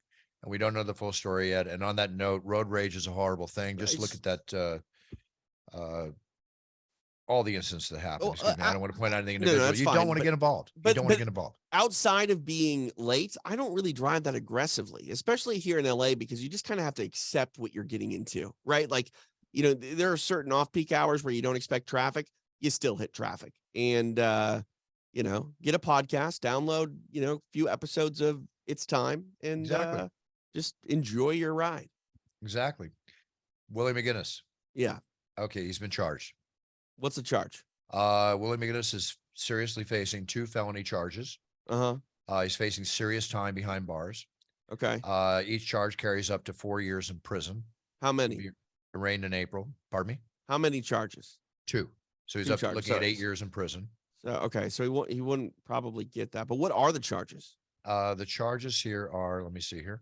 And we don't know the full story yet. And on that note, road rage is a horrible thing. Just look at that, all the incidents that happen. Excuse me. I don't want to point out anything individual. You don't want to get involved. You don't want to get involved. Outside of being late, I don't really drive that aggressively, especially here in LA, because you just kind of have to accept what you're getting into, right? Like, there are certain off-peak hours where you don't expect traffic. You still hit traffic. And, get a podcast, download, a few episodes of It's Time, and just enjoy your ride. Exactly. Willie McGinnis. Yeah. Okay, he's been charged. What's the charge? Willie McGinnis is seriously facing 2 felony charges. He's facing serious time behind bars. Okay. Each charge carries up to 4 years in prison. How many? Arraigned in April. Pardon me? How many charges? 2. So he's looking at 8 years in prison. So, okay. So he wouldn't probably get that. But what are the charges? The charges here are, let me see here.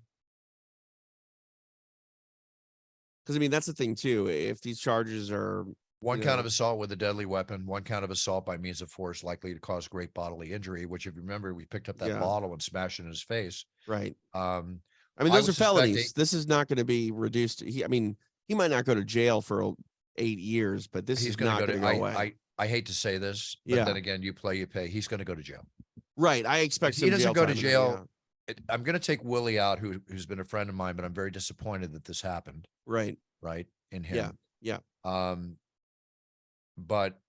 Because, I mean, that's the thing, too. If these charges are... One count of assault with a deadly weapon, 1 count of assault by means of force likely to cause great bodily injury, which if you remember, we picked up that bottle and smashed it in his face. Right. I mean, those are felonies. This is not going to be reduced. He might not go to jail for 8 years, but this is not going to go away. I hate to say this, but then again, you play, you pay. He's going to go to jail. Right. I expect he doesn't go to jail. I'm going to take Willie out, who's been a friend of mine, but I'm very disappointed that this happened. Right. Right. In him. Yeah. But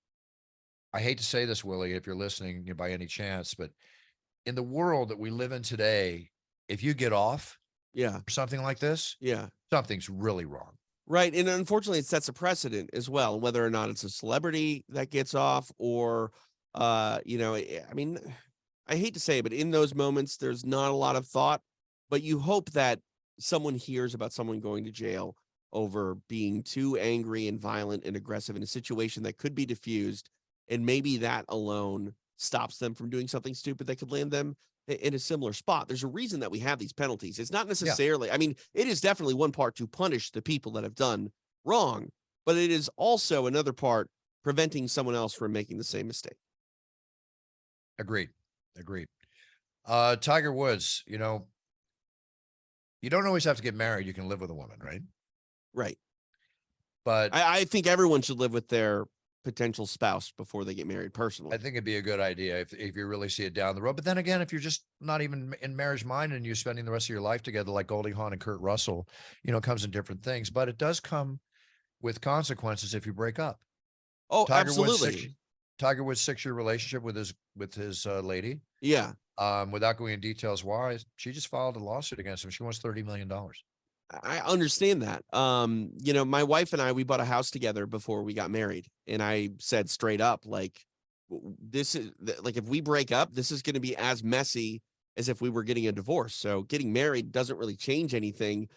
I hate to say this, Willie, if you're listening by any chance, but in the world that we live in today, if you get off for something like this, something's really wrong. Right. And unfortunately, it sets a precedent as well, whether or not it's a celebrity that gets off or, I mean, I hate to say it, but in those moments, there's not a lot of thought, but you hope that someone hears about someone going to jail over being too angry and violent and aggressive in a situation that could be diffused, and maybe that alone stops them from doing something stupid that could land them in a similar spot. There's a reason that we have these penalties. It's not necessarily, I mean, it is definitely one part to punish the people that have done wrong, but it is also another part preventing someone else from making the same mistake. Agreed. Tiger Woods, you know, you don't always have to get married. You can live with a woman, right? Right. But I think everyone should live with their potential spouse before they get married, personally. I think it'd be a good idea if you really see it down the road. But then again, if you're just not even in marriage mind and you're spending the rest of your life together, like Goldie Hawn and Kurt Russell, you know, it comes in different things, but it does come with consequences if you break up. Oh, absolutely. Tiger Woods' 6-year relationship with his lady. Yeah. Without going into details why, she just filed a lawsuit against him. She wants $30 million. I understand that. You know, my wife and I, we bought a house together before we got married. And I said straight up, like, this is like, if we break up, this is going to be as messy as if we were getting a divorce. So getting married doesn't really change anything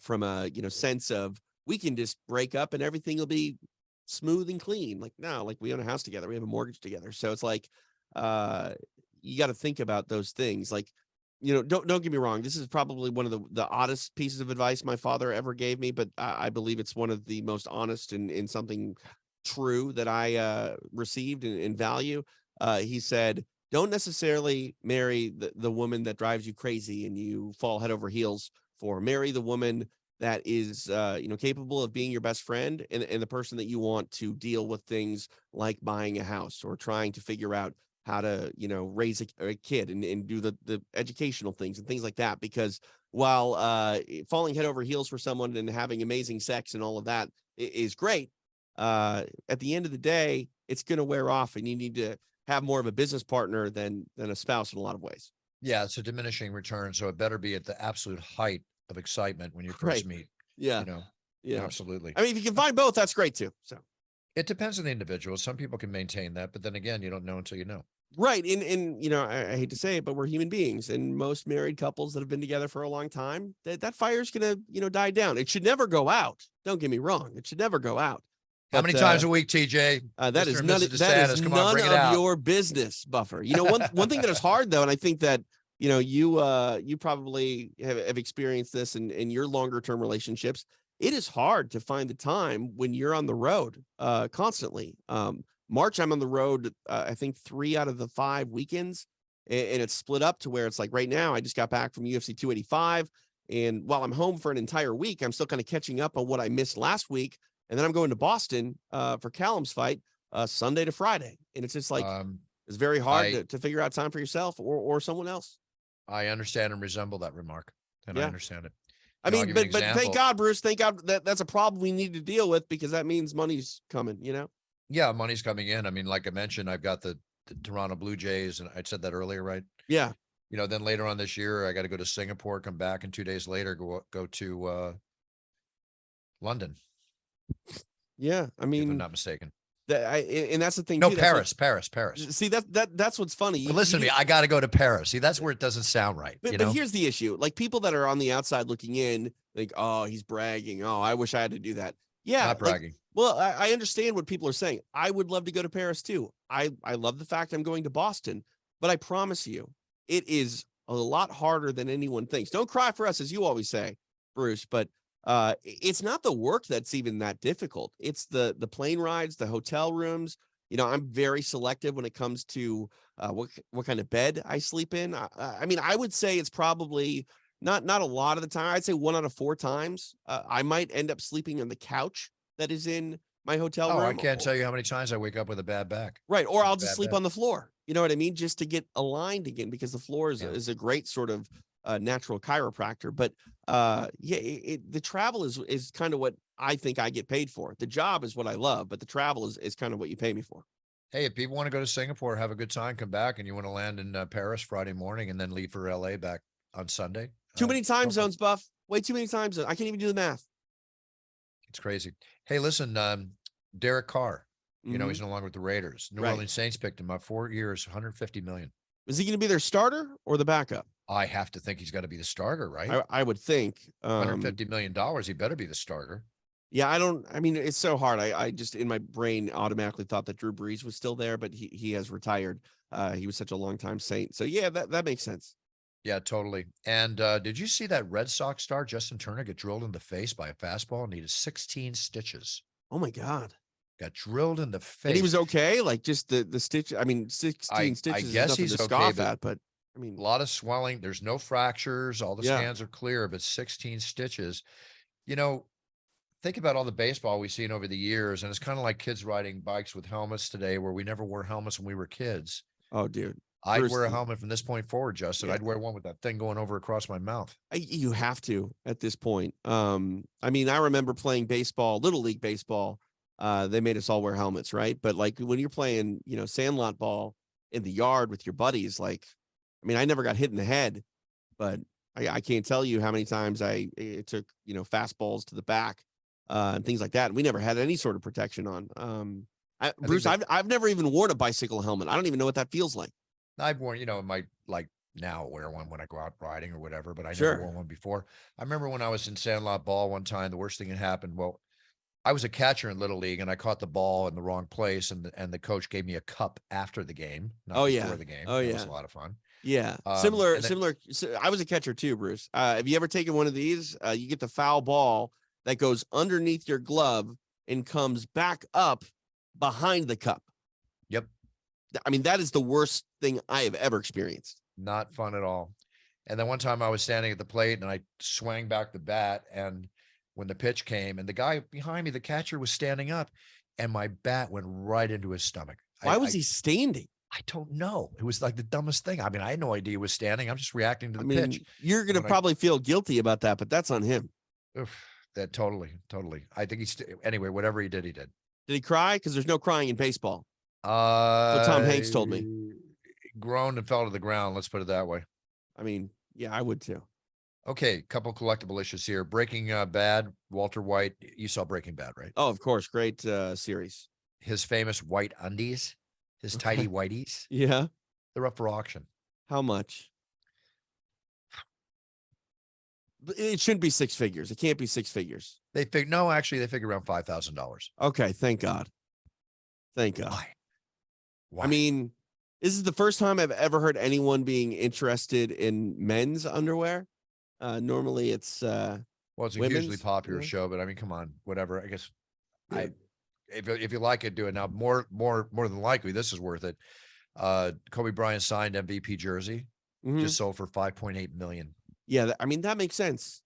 from a, you know, sense of we can just break up and everything will be smooth and clean. Like, no, like we own a house together. We have a mortgage together. So it's like, you got to think about those things. Like, you know, don't get me wrong. This is probably one of the oddest pieces of advice my father ever gave me, but I believe it's one of the most honest and something true that I received and value. He said, don't necessarily marry the woman that drives you crazy and you fall head over heels for. Marry the woman that is, you know, capable of being your best friend and the person that you want to deal with things like buying a house or trying to figure out how to, you know, raise a kid and do the educational things and things like that. Because while falling head over heels for someone and having amazing sex and all of that is great, at the end of the day, it's going to wear off and you need to have more of a business partner than a spouse in a lot of ways. Yeah, it's a diminishing return. So it better be at the absolute height of excitement when you first Right. meet. Yeah. You know, Yeah. absolutely. I mean, if you can find both, that's great too. So It depends on the individual. Some people can maintain that, but then again, you don't know until you know. right. And you know, I hate to say it, but we're human beings, and most married couples that have been together for a long time, that fire's gonna, you know, die down. It should never go out. Don't get me wrong. It should never go out. How many times a week, TJ? That is none, Come on, bring it of out. your business, Buffer. You know, one thing that is hard though, and I think that, you know, you probably have experienced this in your longer term relationships. It is hard to find the time when you're on the road constantly. March, I'm on the road, I think 3 out of the 5 weekends, and it's split up to where it's like right now, I just got back from UFC 285. And while I'm home for an entire week, I'm still kind of catching up on what I missed last week. And then I'm going to Boston for Callum's fight Sunday to Friday. And it's just like, it's very hard to figure out time for yourself or someone else. I understand and resemble that remark. And I understand it. I mean, but thank God, Bruce, thank God that's a problem we need to deal with, because that means money's coming, you know? Yeah, money's coming in. I mean, like I mentioned, I've got the Toronto Blue Jays, and I said that earlier, right? Yeah. You know, then later on this year, I got to go to Singapore, come back, and 2 days later, go to London. Yeah, I mean, if I'm not mistaken. And that's the thing. No, too, Paris. See, that's what's funny. But listen to me. I got to go to Paris. See, that's where it doesn't sound right. But here's the issue. Like, people that are on the outside looking in, think, oh, he's bragging. Oh, I wish I had to do that. Yeah. Not bragging. Well, I understand what people are saying. I would love to go to Paris too. I love the fact I'm going to Boston, but I promise you, it is a lot harder than anyone thinks. Don't cry for us, as you always say, Bruce, but it's not the work that's even that difficult. It's the plane rides, the hotel rooms. You know, I'm very selective when it comes to what kind of bed I sleep in. I mean, I would say it's probably not a lot of the time. I'd say 1 out of 4 times I might end up sleeping on the couch that is in my hotel room. I can't tell you how many times I wake up with a bad back. Right. Or I'll just sleep on the floor. You know what I mean? Just to get aligned again, because the floor is a great sort of natural chiropractor. But the travel is kind of what I think I get paid for. The job is what I love, but the travel is kind of what you pay me for. Hey, if people want to go to Singapore, have a good time, come back, and you want to land in Paris Friday morning and then leave for LA back on Sunday. Too many time zones, Buff. Way too many time zones. I can't even do the math. It's crazy. Hey, listen, Derek Carr, you know, he's no longer with the Raiders. New Orleans Saints picked him up 4 years, $150 million. Is he going to be their starter or the backup? I have to think he's got to be the starter, right? I would think. $150 million. He better be the starter. Yeah, I mean, it's so hard. I just, in my brain, automatically thought that Drew Brees was still there, but he has retired. He was such a long time Saint. So yeah, that makes sense. Yeah, totally. And did you see that Red Sox star, Justin Turner, get drilled in the face by a fastball and needed 16 stitches? Oh my God. Got drilled in the face. And he was okay? Like just the stitch. I mean, 16 stitches is guess nothing he's to okay, scoff but at, but I mean, a lot of swelling. There's no fractures. All the Yeah. scans are clear, but 16 stitches. You know, think about all the baseball we've seen over the years, and it's kind of like kids riding bikes with helmets today, where we never wore helmets when we were kids. oh, dude. I'd First wear a thing- helmet from this point forward, Justin. Yeah. I'd wear one with that thing going over across my mouth. You have to at this point. I mean, I remember playing baseball, little league baseball. They made us all wear helmets, right? But like when you're playing, sandlot ball in the yard with your buddies, like, I mean, I never got hit in the head, but I can't tell you how many times it took, fastballs to the back, and things like that. And we never had any sort of protection on. Bruce, I've never even worn a bicycle helmet. I don't even know what that feels like. I've worn, my now wear one when I go out riding or whatever, but I Sure. never wore one before. I remember when I was in Sandlot Ball one time, the worst thing that happened. Well, I was a catcher in Little League and I caught the ball in the wrong place, and the coach gave me a cup after the game. Not Oh, before yeah. the game. Oh, That yeah. was a lot of fun. Yeah. And then- So I was a catcher too, Bruce. Have you ever taken one of these? You get the foul ball that goes underneath your glove and comes back up behind the cup. Yep. I mean, that is the worst thing I have ever experienced. Not fun at all. And then one time I was standing at the plate and I swang back the bat, and when the pitch came and the guy behind me, the catcher, was standing up, and my bat went right into his stomach. Why was he standing? I don't know. It was like the dumbest thing. I mean, I had no idea he was standing. I'm just reacting to I the mean, pitch. you're going to When I- probably feel guilty about that, but that's on him. Oof, that totally. I think anyway, whatever he did, he did. Did he cry? Because there's no crying in baseball. What Tom Hanks told me. Groaned and fell to the ground. Let's put it that way. I mean, yeah, I would too. Okay, couple collectible issues here. Breaking Bad, Walter White. You saw Breaking Bad, right? Oh, of course. Great series. His famous white undies, his tidy whiteys, Yeah. they're up for auction. How much? It shouldn't be six figures. It can't be six figures. They figure around $5,000. Okay. Thank God. Thank God. Why? I mean, this is the first time I've ever heard anyone being interested in men's underwear. Normally it's well, it's a hugely women's, popular yeah. show, but I mean, come on, whatever. I guess Yeah. if you like it, do it now. More than likely, this is worth it. Kobe Bryant signed MVP jersey, Mhm. just sold for $5.8 million. Yeah, I mean, that makes sense.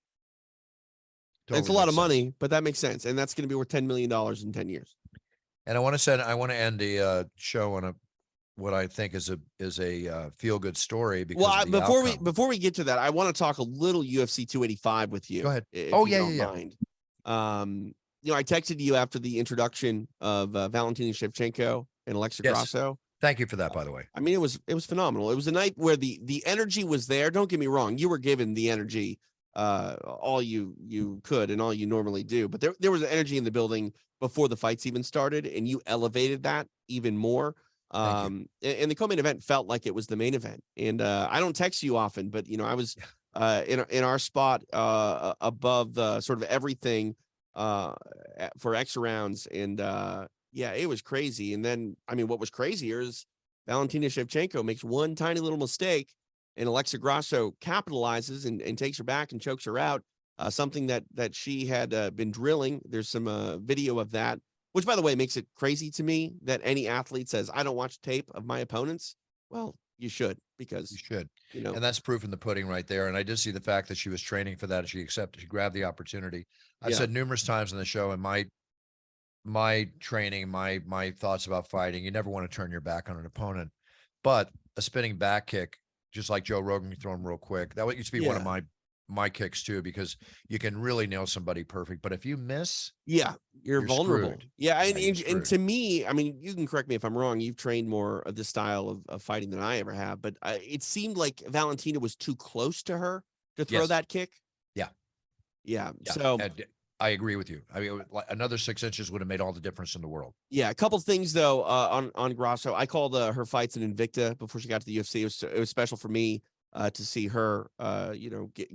It's a Totally lot makes of sense. money, but that makes sense. And that's going to be worth $10 million in 10 years. And I want to end the show on what I think is a feel good story. Because Well, of the outcome. before we get to that, I want to talk a little UFC 285 with you. Go ahead. If Oh, you yeah, don't yeah. mind. I texted you after the introduction of Valentina Shevchenko and Alexa Yes. Grasso. Thank you for that, by the way. I mean, it was phenomenal. It was a night where the energy was there. Don't get me wrong. You were given the energy, all you could and all you normally do. But there was energy in the building before the fights even started, and you elevated that even more. Thank And the co-main event felt like it was the main event. And I don't text you often, but I was in our spot above the sort of everything for extra rounds, and yeah, it was crazy. And then, I mean, what was crazier is Valentina Shevchenko makes one tiny little mistake, and Alexa Grasso capitalizes and takes her back and chokes her out. Something that she had been drilling. There's some video of that, which, by the way, makes it crazy to me that any athlete says, I don't watch tape of my opponents. Well, you should, because You should. you know, And that's proof in the pudding right there. And I did see the fact that she was training for that, and she grabbed the opportunity. I've Yeah. said numerous times on the show, in my training, my thoughts about fighting, you never want to turn your back on an opponent, but a spinning back kick, just like Joe Rogan, you throw him real quick. That used to be one of my kicks too, because you can really nail somebody perfect. But if you miss, yeah, you're vulnerable. screwed. Yeah, Yeah, you're and screwed. to me, I mean, you can correct me if I'm wrong. You've trained more of this style of fighting than I ever have, but it seemed like Valentina was too close to her to throw Yes. that kick. Yeah. Yeah. yeah, So and I agree with you. I mean, another 6 inches would have made all the difference in the world. yeah, a couple things though on Grasso. I called her fights in Invicta before she got to the UFC. It was special for me. to see her,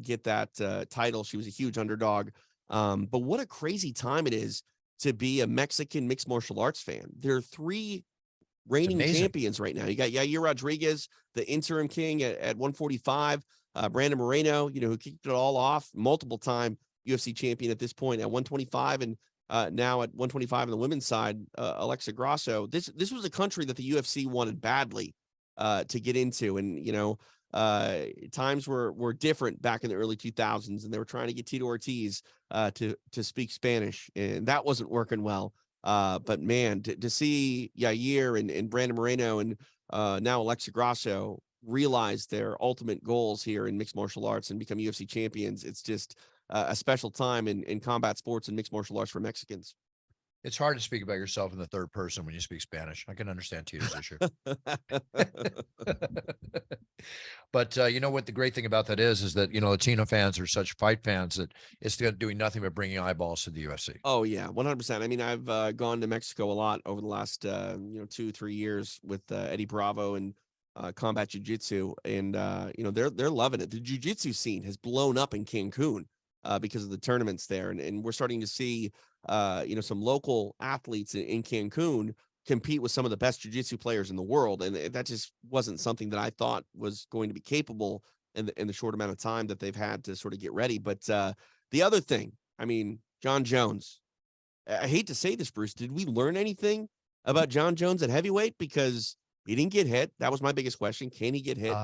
get that title. She was a huge underdog. But what a crazy time it is to be a Mexican mixed martial arts fan. There are 3 reigning champions right now. You got Yair Rodriguez, the interim king at 145, Brandon Moreno, who kicked it all off, multiple time UFC champion at this point at 125, and now at 125 on the women's side, Alexa Grasso. This was a country that the UFC wanted badly to get into, and times were different back in the early 2000s, and they were trying to get Tito Ortiz to speak Spanish, and that wasn't working well. But man, to see Yair and Brandon Moreno and now Alexa Grasso realize their ultimate goals here in mixed martial arts and become UFC champions, it's just a special time in combat sports and mixed martial arts for Mexicans. It's hard to speak about yourself in the third person when you speak Spanish. I can understand Tito's issue. But you know what the great thing about that is that, Latino fans are such fight fans that it's doing nothing but bringing eyeballs to the UFC. Oh yeah, 100%. I mean, I've gone to Mexico a lot over the last 2-3 years with Eddie Bravo and combat jiu-jitsu, and they're loving it. The jiu-jitsu scene has blown up in Cancun because of the tournaments there, and we're starting to see some local athletes in Cancun compete with some of the best jiu-jitsu players in the world, and that just wasn't something that I thought was going to be capable in the short amount of time that they've had to sort of get ready. But the other thing, I mean, Jon Jones, I hate to say this, Bruce, did we learn anything about Jon Jones at heavyweight? Because he didn't get hit. That was my biggest question. Can he get hit?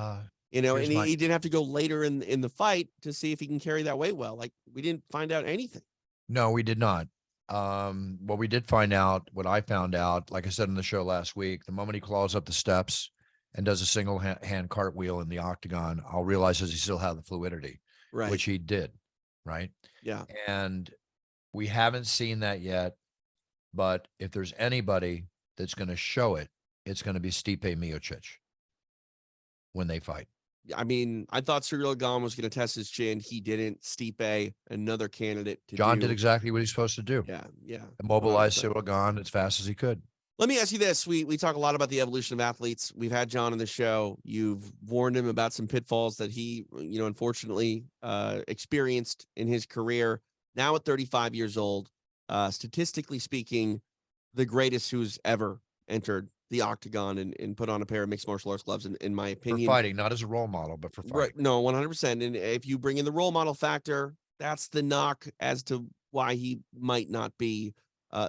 And he didn't have to go later in the fight to see if he can carry that weight well. Like, we didn't find out anything. No, we did not. What we did find out, what I found out, like I said in the show last week, the moment he claws up the steps and does a single hand cartwheel in the octagon, I'll realize that he still had the fluidity, Right. which he did. Right. Yeah. And we haven't seen that yet, but if there's anybody that's going to show it, it's going to be Stipe Miocic when they fight. I mean, I thought Ciryl Gane was going to test his chin. He didn't. Stipe, another candidate. John did exactly what he's supposed to do. Yeah. Immobilize Ciryl Gane as fast as he could. Let me ask you this. We talk a lot about the evolution of athletes. We've had John on the show. You've warned him about some pitfalls that he, unfortunately experienced in his career. Now at 35 years old, statistically speaking, the greatest who's ever entered the octagon and put on a pair of mixed martial arts gloves, in my opinion. For fighting, not as a role model, but for fighting. Right, no, 100%. And if you bring in the role model factor, that's the knock as to why he might not be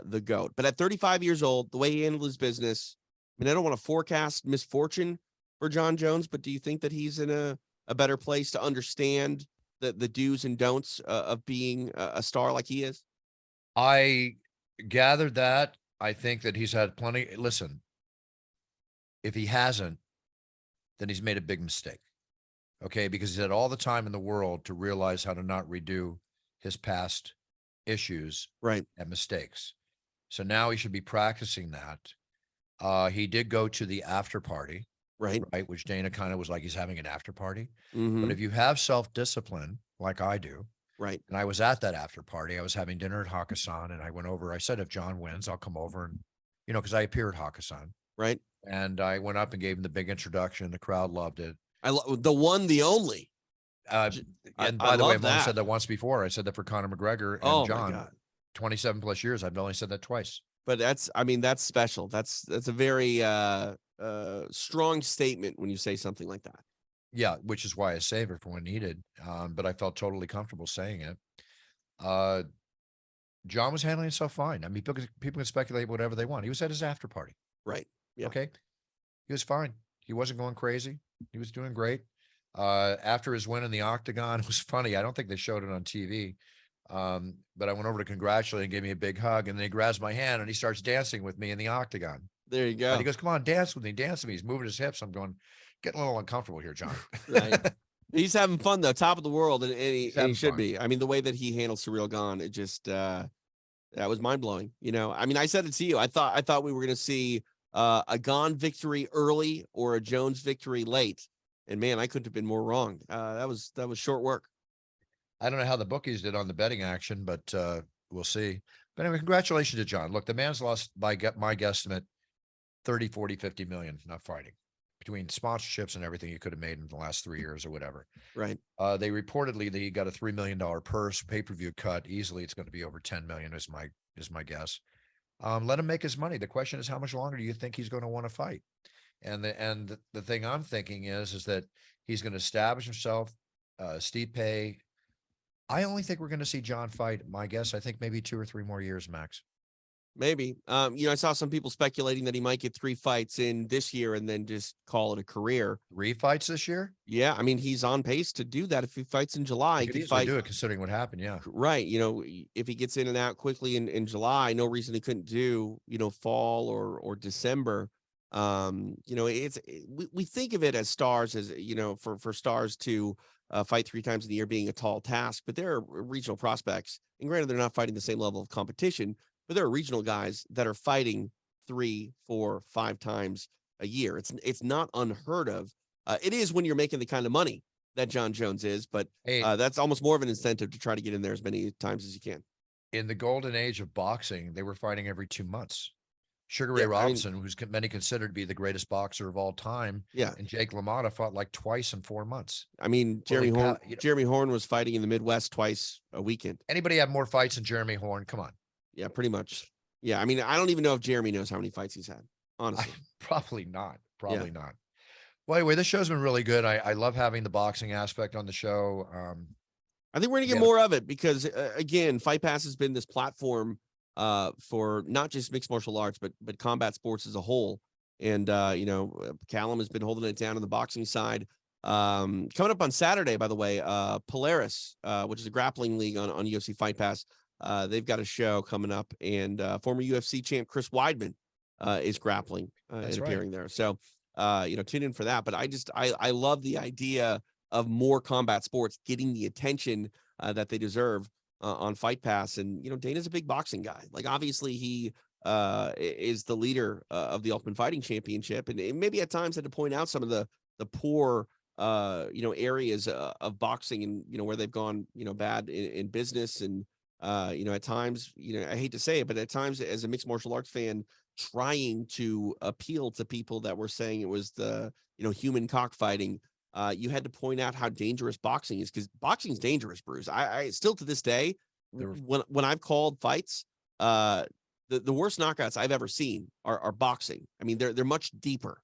the GOAT. But at 35 years old, the way he handled his business, I mean, I don't want to forecast misfortune for Jon Jones, but do you think that he's in a better place to understand the do's and don'ts of being a star like he is? I gathered that. I think that he's had plenty. Listen, if he hasn't, then he's made a big mistake. Okay. Because he's had all the time in the world to realize how to not redo his past issues right and mistakes. So now he should be practicing that. He did go to the after party, right, which Dana kind of was like, he's having an after party. Mm-hmm. But if you have self-discipline, like I do, right. And I was at that after party, I was having dinner at Hakkasan, and I went over, I said, if John wins, I'll come over and, because I appear at Hakkasan. Right. And I went up and gave him the big introduction. The crowd loved it. The one, the only. And by the way, I've only said that once before. I said that for Conor McGregor and John. 27 plus years. I've only said that twice. But that's special. That's a very strong statement when you say something like that. Yeah, which is why I save it for when needed. But I felt totally comfortable saying it. John was handling himself fine. I mean, people can speculate whatever they want. He was at his after party. Right. Yeah. Okay. He was fine. He wasn't going crazy. He was doing great. After his win in the octagon, it was funny. I don't think they showed it on TV. But I went over to congratulate and gave me a big hug, and then he grabs my hand and he starts dancing with me in the octagon. There you go. And he goes, come on, dance with me, dance with me. He's moving his hips. I'm going, getting a little uncomfortable here, John. Right. He's having fun though, top of the world, and he should fun. be. I mean, the way that he handled Ciryl Gane, it just that was mind blowing. I mean, I said it to you. I thought we were going to see a Gane victory early or a Jones victory late, and man, I couldn't have been more wrong. That was short work. I don't know how the bookies did on the betting action, but we'll see. But anyway, congratulations to John. Look, the man's lost by my guesstimate 30, 40, 50 million not fighting. between sponsorships and everything he could have made in the last 3 years or whatever. Right. They reportedly that he got a $3 million purse pay-per-view cut. Easily, it's going to be over 10 million is my guess. Let him make his money. The question is, how much longer do you think he's going to want to fight? And the thing I'm thinking is that he's going to establish himself. Stipe, I only think we're going to see Jon fight. My guess, I think maybe 2 or 3 more years max. Maybe. I saw some people speculating that he might get 3 fights in this year and then just call it a career. 3 fights this year? Yeah, I mean, he's on pace to do that. If he fights in July, he could easily do it considering what happened. Yeah. Right. If he gets in and out quickly in July, no reason he couldn't do, fall or December. We think of it as stars as, for stars to fight 3 times in the year being a tall task, but there are regional prospects, and granted, they're not fighting the same level of competition, but there are regional guys that are fighting 3, 4, 5 times a year. It's not unheard of. It is when you're making the kind of money that Jon Jones is, but that's almost more of an incentive to try to get in there as many times as you can. In the golden age of boxing, they were fighting every 2 months. Sugar Ray Robinson, who's many considered to be the greatest boxer of all time, and Jake LaMotta fought like twice in 4 months. I mean, Jeremy Horn was fighting in the Midwest twice a weekend. Anybody have more fights than Jeremy Horn? Come on. Yeah, pretty much. Yeah, I mean, I don't even know if Jeremy knows how many fights he's had, honestly. Probably not. Not. Well, anyway, this show's been really good. I love having the boxing aspect on the show. I think we're going to get more of it because, again, Fight Pass has been this platform for not just mixed martial arts, but combat sports as a whole. And, Callum has been holding it down on the boxing side. Coming up on Saturday, by the way, Polaris, which is a grappling league on UFC Fight Pass, they've got a show coming up, and former UFC champ Chris Weidman is grappling and appearing there. So, tune in for that. But I love the idea of more combat sports getting the attention that they deserve on Fight Pass. And, Dana's a big boxing guy. Like, obviously he is the leader of the Ultimate Fighting Championship. And maybe at times had to point out some of the poor, areas of boxing and, where they've gone, bad in business. And, at times, I hate to say it, but at times as a mixed martial arts fan, trying to appeal to people that were saying it was the, human cockfighting, you had to point out how dangerous boxing is, because boxing is dangerous, Bruce. I still to this day, when I've called fights, the worst knockouts I've ever seen are boxing. I mean, they're much deeper.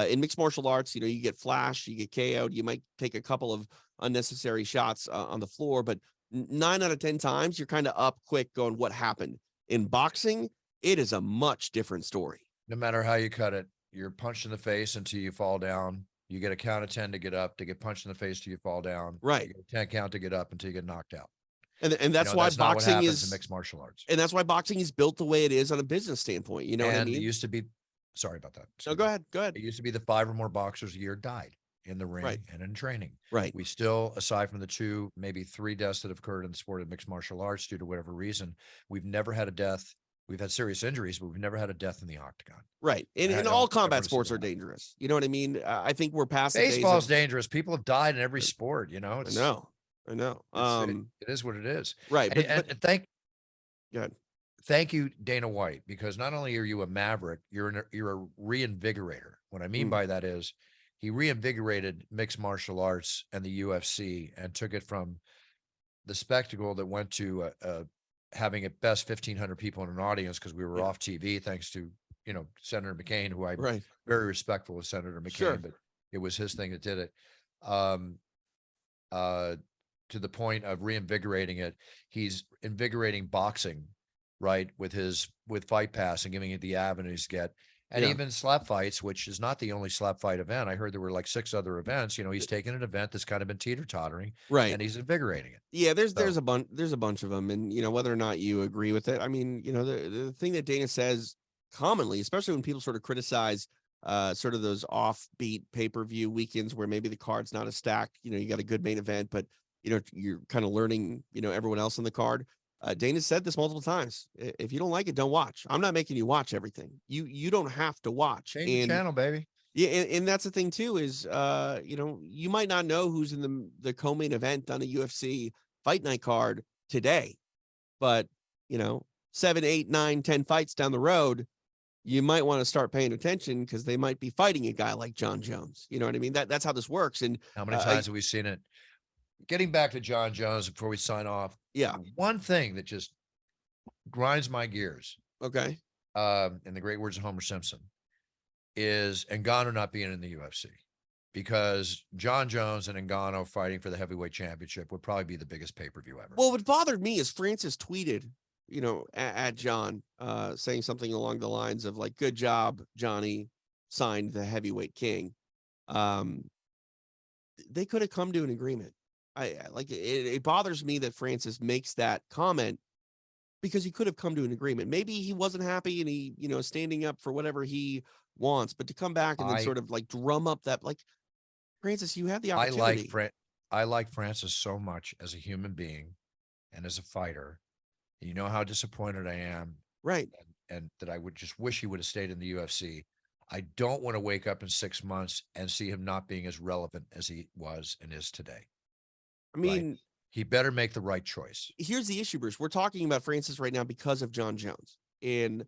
In mixed martial arts, you get flashed, you get KO'd, you might take a couple of unnecessary shots on the floor, but 9 out of 10 times you're kind of up quick going, what happened? In boxing, it is a much different story. No matter how you cut it, you're punched in the face until you fall down. You get a count of 10 to get up, to get punched in the face till you fall down. Right. You get a 10 count to get up until you get knocked out. And that's why boxing is in mixed martial arts. And that's why boxing is built the way it is on a business standpoint. You know what I mean? It used to be, sorry about that. No, go ahead. It used to be the 5 or more boxers a year died in the ring and in training. Right. We still, aside from the 2, maybe 3 deaths that have occurred in the sport of mixed martial arts due to whatever reason, we've never had a death. We've had serious injuries, but we've never had a death in the octagon. Right. And all combat sports are dangerous. You know what I mean? I think we're past baseball's dangerous. People have died in every sport, I know. It is what it is. Right. And go ahead. Thank you, Dana White, because not only are you a maverick, you're a reinvigorator. What I mean by that is he reinvigorated mixed martial arts and the UFC and took it from the spectacle that went to having at best 1,500 people in an audience because we were off TV, thanks to, Senator McCain, who I'm very respectful of Senator McCain, but it was his thing that did it. To the point of reinvigorating it, he's invigorating boxing, right? With Fight Pass and giving it the avenues to get, and even slap fights, which is not the only slap fight event. I heard there were like 6 other events. He's taken an event that's kind of been teeter-tottering, right, and he's invigorating it. Yeah, there's a bunch of them, and whether or not you agree with it, I mean, the thing that Dana says commonly, especially when people sort of criticize sort of those offbeat pay-per-view weekends where maybe the card's not as stacked, you got a good main event, but you're kind of learning, everyone else on the card. Dana said this multiple times. If you don't like it, don't watch. I'm not making you watch everything. You don't have to watch. Change the channel, baby. Yeah, and that's the thing too is you might not know who's in the co-main event on a UFC Fight Night card today, but 7, 8, 9, 10 fights down the road, you might want to start paying attention because they might be fighting a guy like Jon Jones. You know what I mean? That's how this works. And How many times have we seen it? Getting back to Jon Jones before we sign off. Yeah. One thing that just grinds my gears, okay. in the great words of Homer Simpson, is Ngannou not being in the UFC, because Jon Jones and Ngannou fighting for the heavyweight championship would probably be the biggest pay-per-view ever. Well, what bothered me is Francis tweeted, at Jon, saying something along the lines of like, "Good job, Johnny, signed the heavyweight king." They could have come to an agreement. It bothers me that Francis makes that comment because he could have come to an agreement. Maybe he wasn't happy and he, standing up for whatever he wants, but to come back and then sort of like drum up that, like, Francis, you had the opportunity. I like Francis so much as a human being and as a fighter. You know how disappointed I am. Right. And that I would just wish he would have stayed in the UFC. I don't want to wake up in 6 months and see him not being as relevant as he was and is today. I mean, right? He better make the right choice. Here's the issue, Bruce. We're talking about Francis right now because of Jon Jones. And,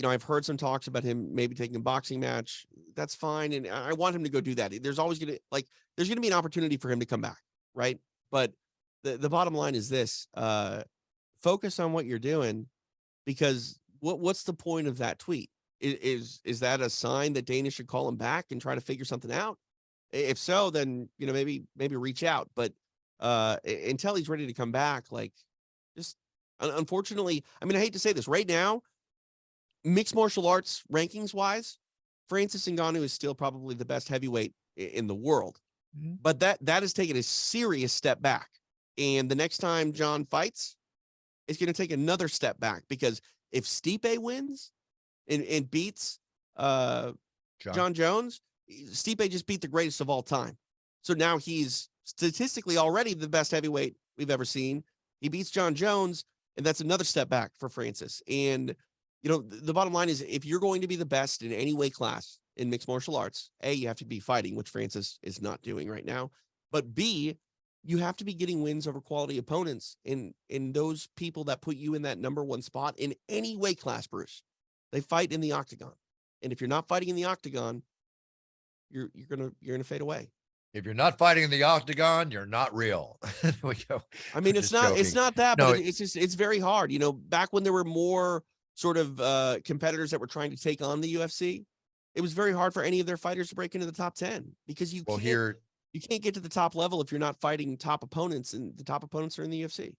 I've heard some talks about him maybe taking a boxing match. That's fine. And I want him to go do that. There's always going to be an opportunity for him to come back. Right. But the bottom line is this, focus on what you're doing, because what's the point of that tweet? Is that a sign that Dana should call him back and try to figure something out? If so, then, maybe reach out. But until he's ready to come back, unfortunately, I hate to say this right now, mixed martial arts rankings wise, Francis Ngannou is still probably the best heavyweight in the world. Mm-hmm. But that has taken a serious step back. And the next time Jon fights, it's going to take another step back, because if Stipe wins and beats Jon Jones, Stipe just beat the greatest of all time. So now he's statistically already the best heavyweight we've ever seen. He beats Jon Jones, and that's another step back for Francis. And, the bottom line is, if you're going to be the best in any weight class in mixed martial arts, A, you have to be fighting, which Francis is not doing right now. But B, you have to be getting wins over quality opponents in those people that put you in that number one spot in any weight class, Bruce. They fight in the octagon. And if you're not fighting in the octagon, you're gonna fade away. If you're not fighting in the octagon, you're not real. There we go. It's not that, no, but it's very hard. Back when there were more sort of competitors that were trying to take on the UFC, it was very hard for any of their fighters to break into the top 10, because you can't get to the top level if you're not fighting top opponents, and the top opponents are in the UFC.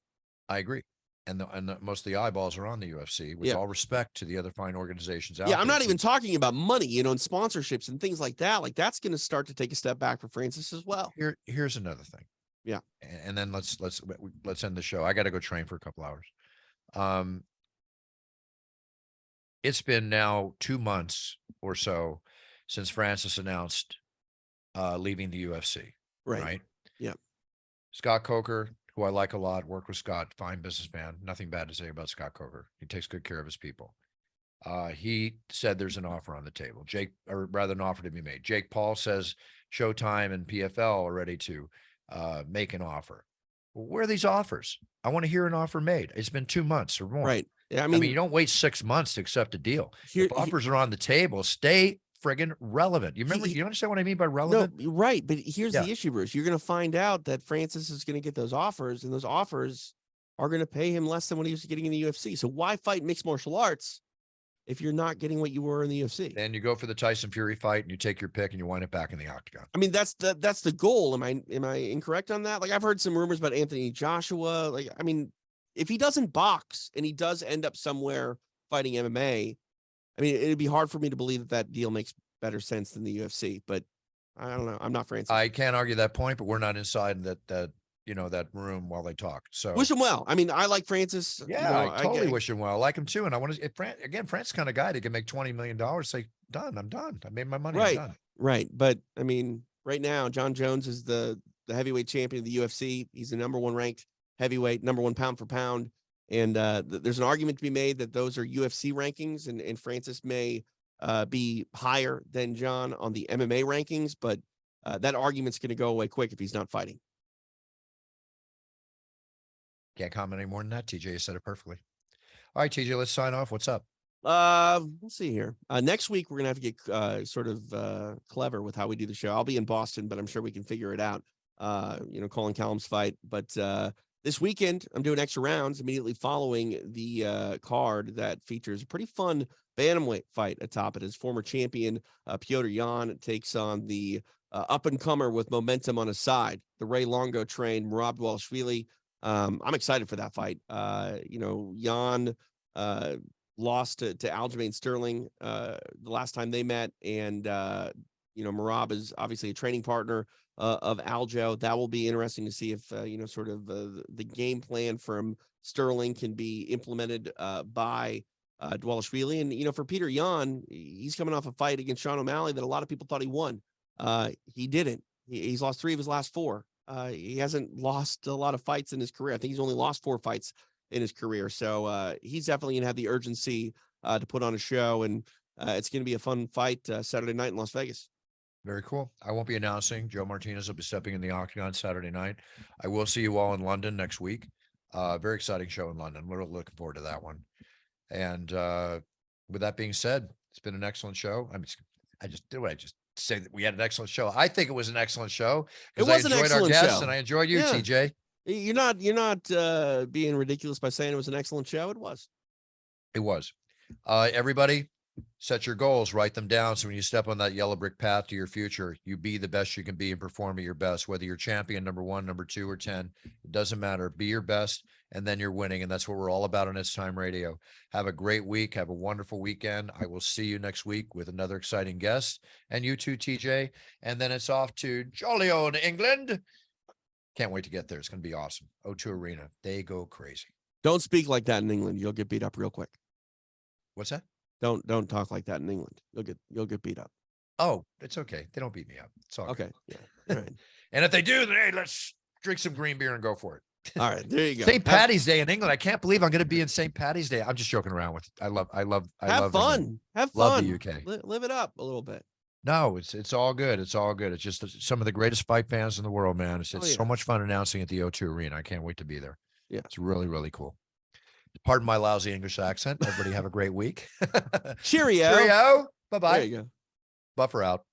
I agree. And most of the eyeballs are on the UFC, with all respect to the other fine organizations out there. I'm not even talking about money, and sponsorships and things like that. Like, that's going to start to take a step back for Francis as well. Here's another thing. Yeah. And then let's end the show. I got to go train for a couple hours. It's been now 2 months or so since Francis announced leaving the UFC. Right? Yeah. Scott Coker, who I like a lot, worked with Scott, fine businessman. Nothing bad to say about Scott Coker. He takes good care of his people. He said there's an offer on the table. An offer to be made. Jake Paul says Showtime and PFL are ready to make an offer. Well, where are these offers? I want to hear an offer made. It's been 2 months or more. Right. Yeah, you don't wait 6 months to accept a deal. If offers are on the table, stay friggin' relevant. You understand what I mean by relevant? No, right. But here's the issue, Bruce. You're going to find out that Francis is going to get those offers, and those offers are going to pay him less than what he was getting in the UFC. So why fight mixed martial arts if you're not getting what you were in the UFC? And you go for the Tyson Fury fight, and you take your pick, and you wind up back in the octagon. That's the goal. Am I incorrect on that? Like, I've heard some rumors about Anthony Joshua. If he doesn't box and he does end up somewhere fighting MMA, it'd be hard for me to believe that deal makes better sense than the UFC. But I don't know. I'm not Francis. I can't argue that point, but we're not inside that room while they talk. So wish him well. I like Francis. Yeah, I totally wish him well. I like him too. And I want to, Francis kind of guy that can make $20 million. Say, done. I'm done. I made my money. Right. I'm done. Right. But right now, Jon Jones is the heavyweight champion of the UFC. He's the number one ranked heavyweight, number one pound for pound. And there's an argument to be made that those are UFC rankings, and Francis may be higher than Jon on the MMA rankings, but that argument's going to go away quick if he's not fighting. Can't comment any more than that. TJ said it perfectly. All right, TJ, let's sign off. What's up? Let's see here. Next week we're gonna have to get sort of clever with how we do the show. I'll be in Boston, but I'm sure we can figure it out. Calling Callum's fight. But this weekend I'm doing extra rounds immediately following the card that features a pretty fun bantamweight fight atop it. As former champion Petr Yan takes on the up and comer with momentum on his side, the Ray Longo trained Merab Dvalishvili. I'm excited for that fight. Yan lost to Aljamain Sterling the last time they met, and Merab is obviously a training partner of Aljo. That will be interesting to see if the game plan from Sterling can be implemented by Dvalishvili. And for Petr Yan, he's coming off a fight against Sean O'Malley that a lot of people thought he won. He didn't. He's lost 3 of his last 4. He hasn't lost a lot of fights in his career. I think he's only lost 4 fights in his career. So he's definitely going to have the urgency to put on a show. And it's going to be a fun fight Saturday night in Las Vegas. Very cool. I won't be announcing. Joe Martinez will be stepping in the octagon Saturday night. I will see you all in London next week. Very exciting show in London. We're looking forward to that one. And with that being said, it's been an excellent show. I just say that we had an excellent show. I think it was an excellent show because I enjoyed our guests and I enjoyed you, TJ. You're not being ridiculous by saying it was an excellent show. It was. Everybody, set your goals, write them down. So when you step on that yellow brick path to your future, you be the best you can be and perform at your best, whether you're champion number 1, number 2, or 10, it doesn't matter. Be your best. And then you're winning. And that's what we're all about on It's Time Radio. Have a great week. Have a wonderful weekend. I will see you next week with another exciting guest, and you too, TJ. And then it's off to jolly old England. Can't wait to get there. It's going to be awesome. O2 Arena. They go crazy. Don't speak like that in England. You'll get beat up real quick. What's that? Don't talk like that in England. You'll get beat up. Oh, it's okay. They don't beat me up. It's all okay. Good. Yeah. All right. And if they do, then hey, let's drink some green beer and go for it. All right, there you go. St. Patty's Day in England. I can't believe I'm going to be in St. Patty's Day. I'm just joking around with it. I love Have fun. England. Have love fun. the UK. Live it up a little bit. No, it's all good. It's all good. It's just some of the greatest fight fans in the world, man. It's so much fun announcing at the O2 Arena. I can't wait to be there. Yeah. It's really, really cool. Pardon my lousy English accent. Everybody have a great week. Cheerio. Cheerio. Bye-bye. There you go. Buffer out.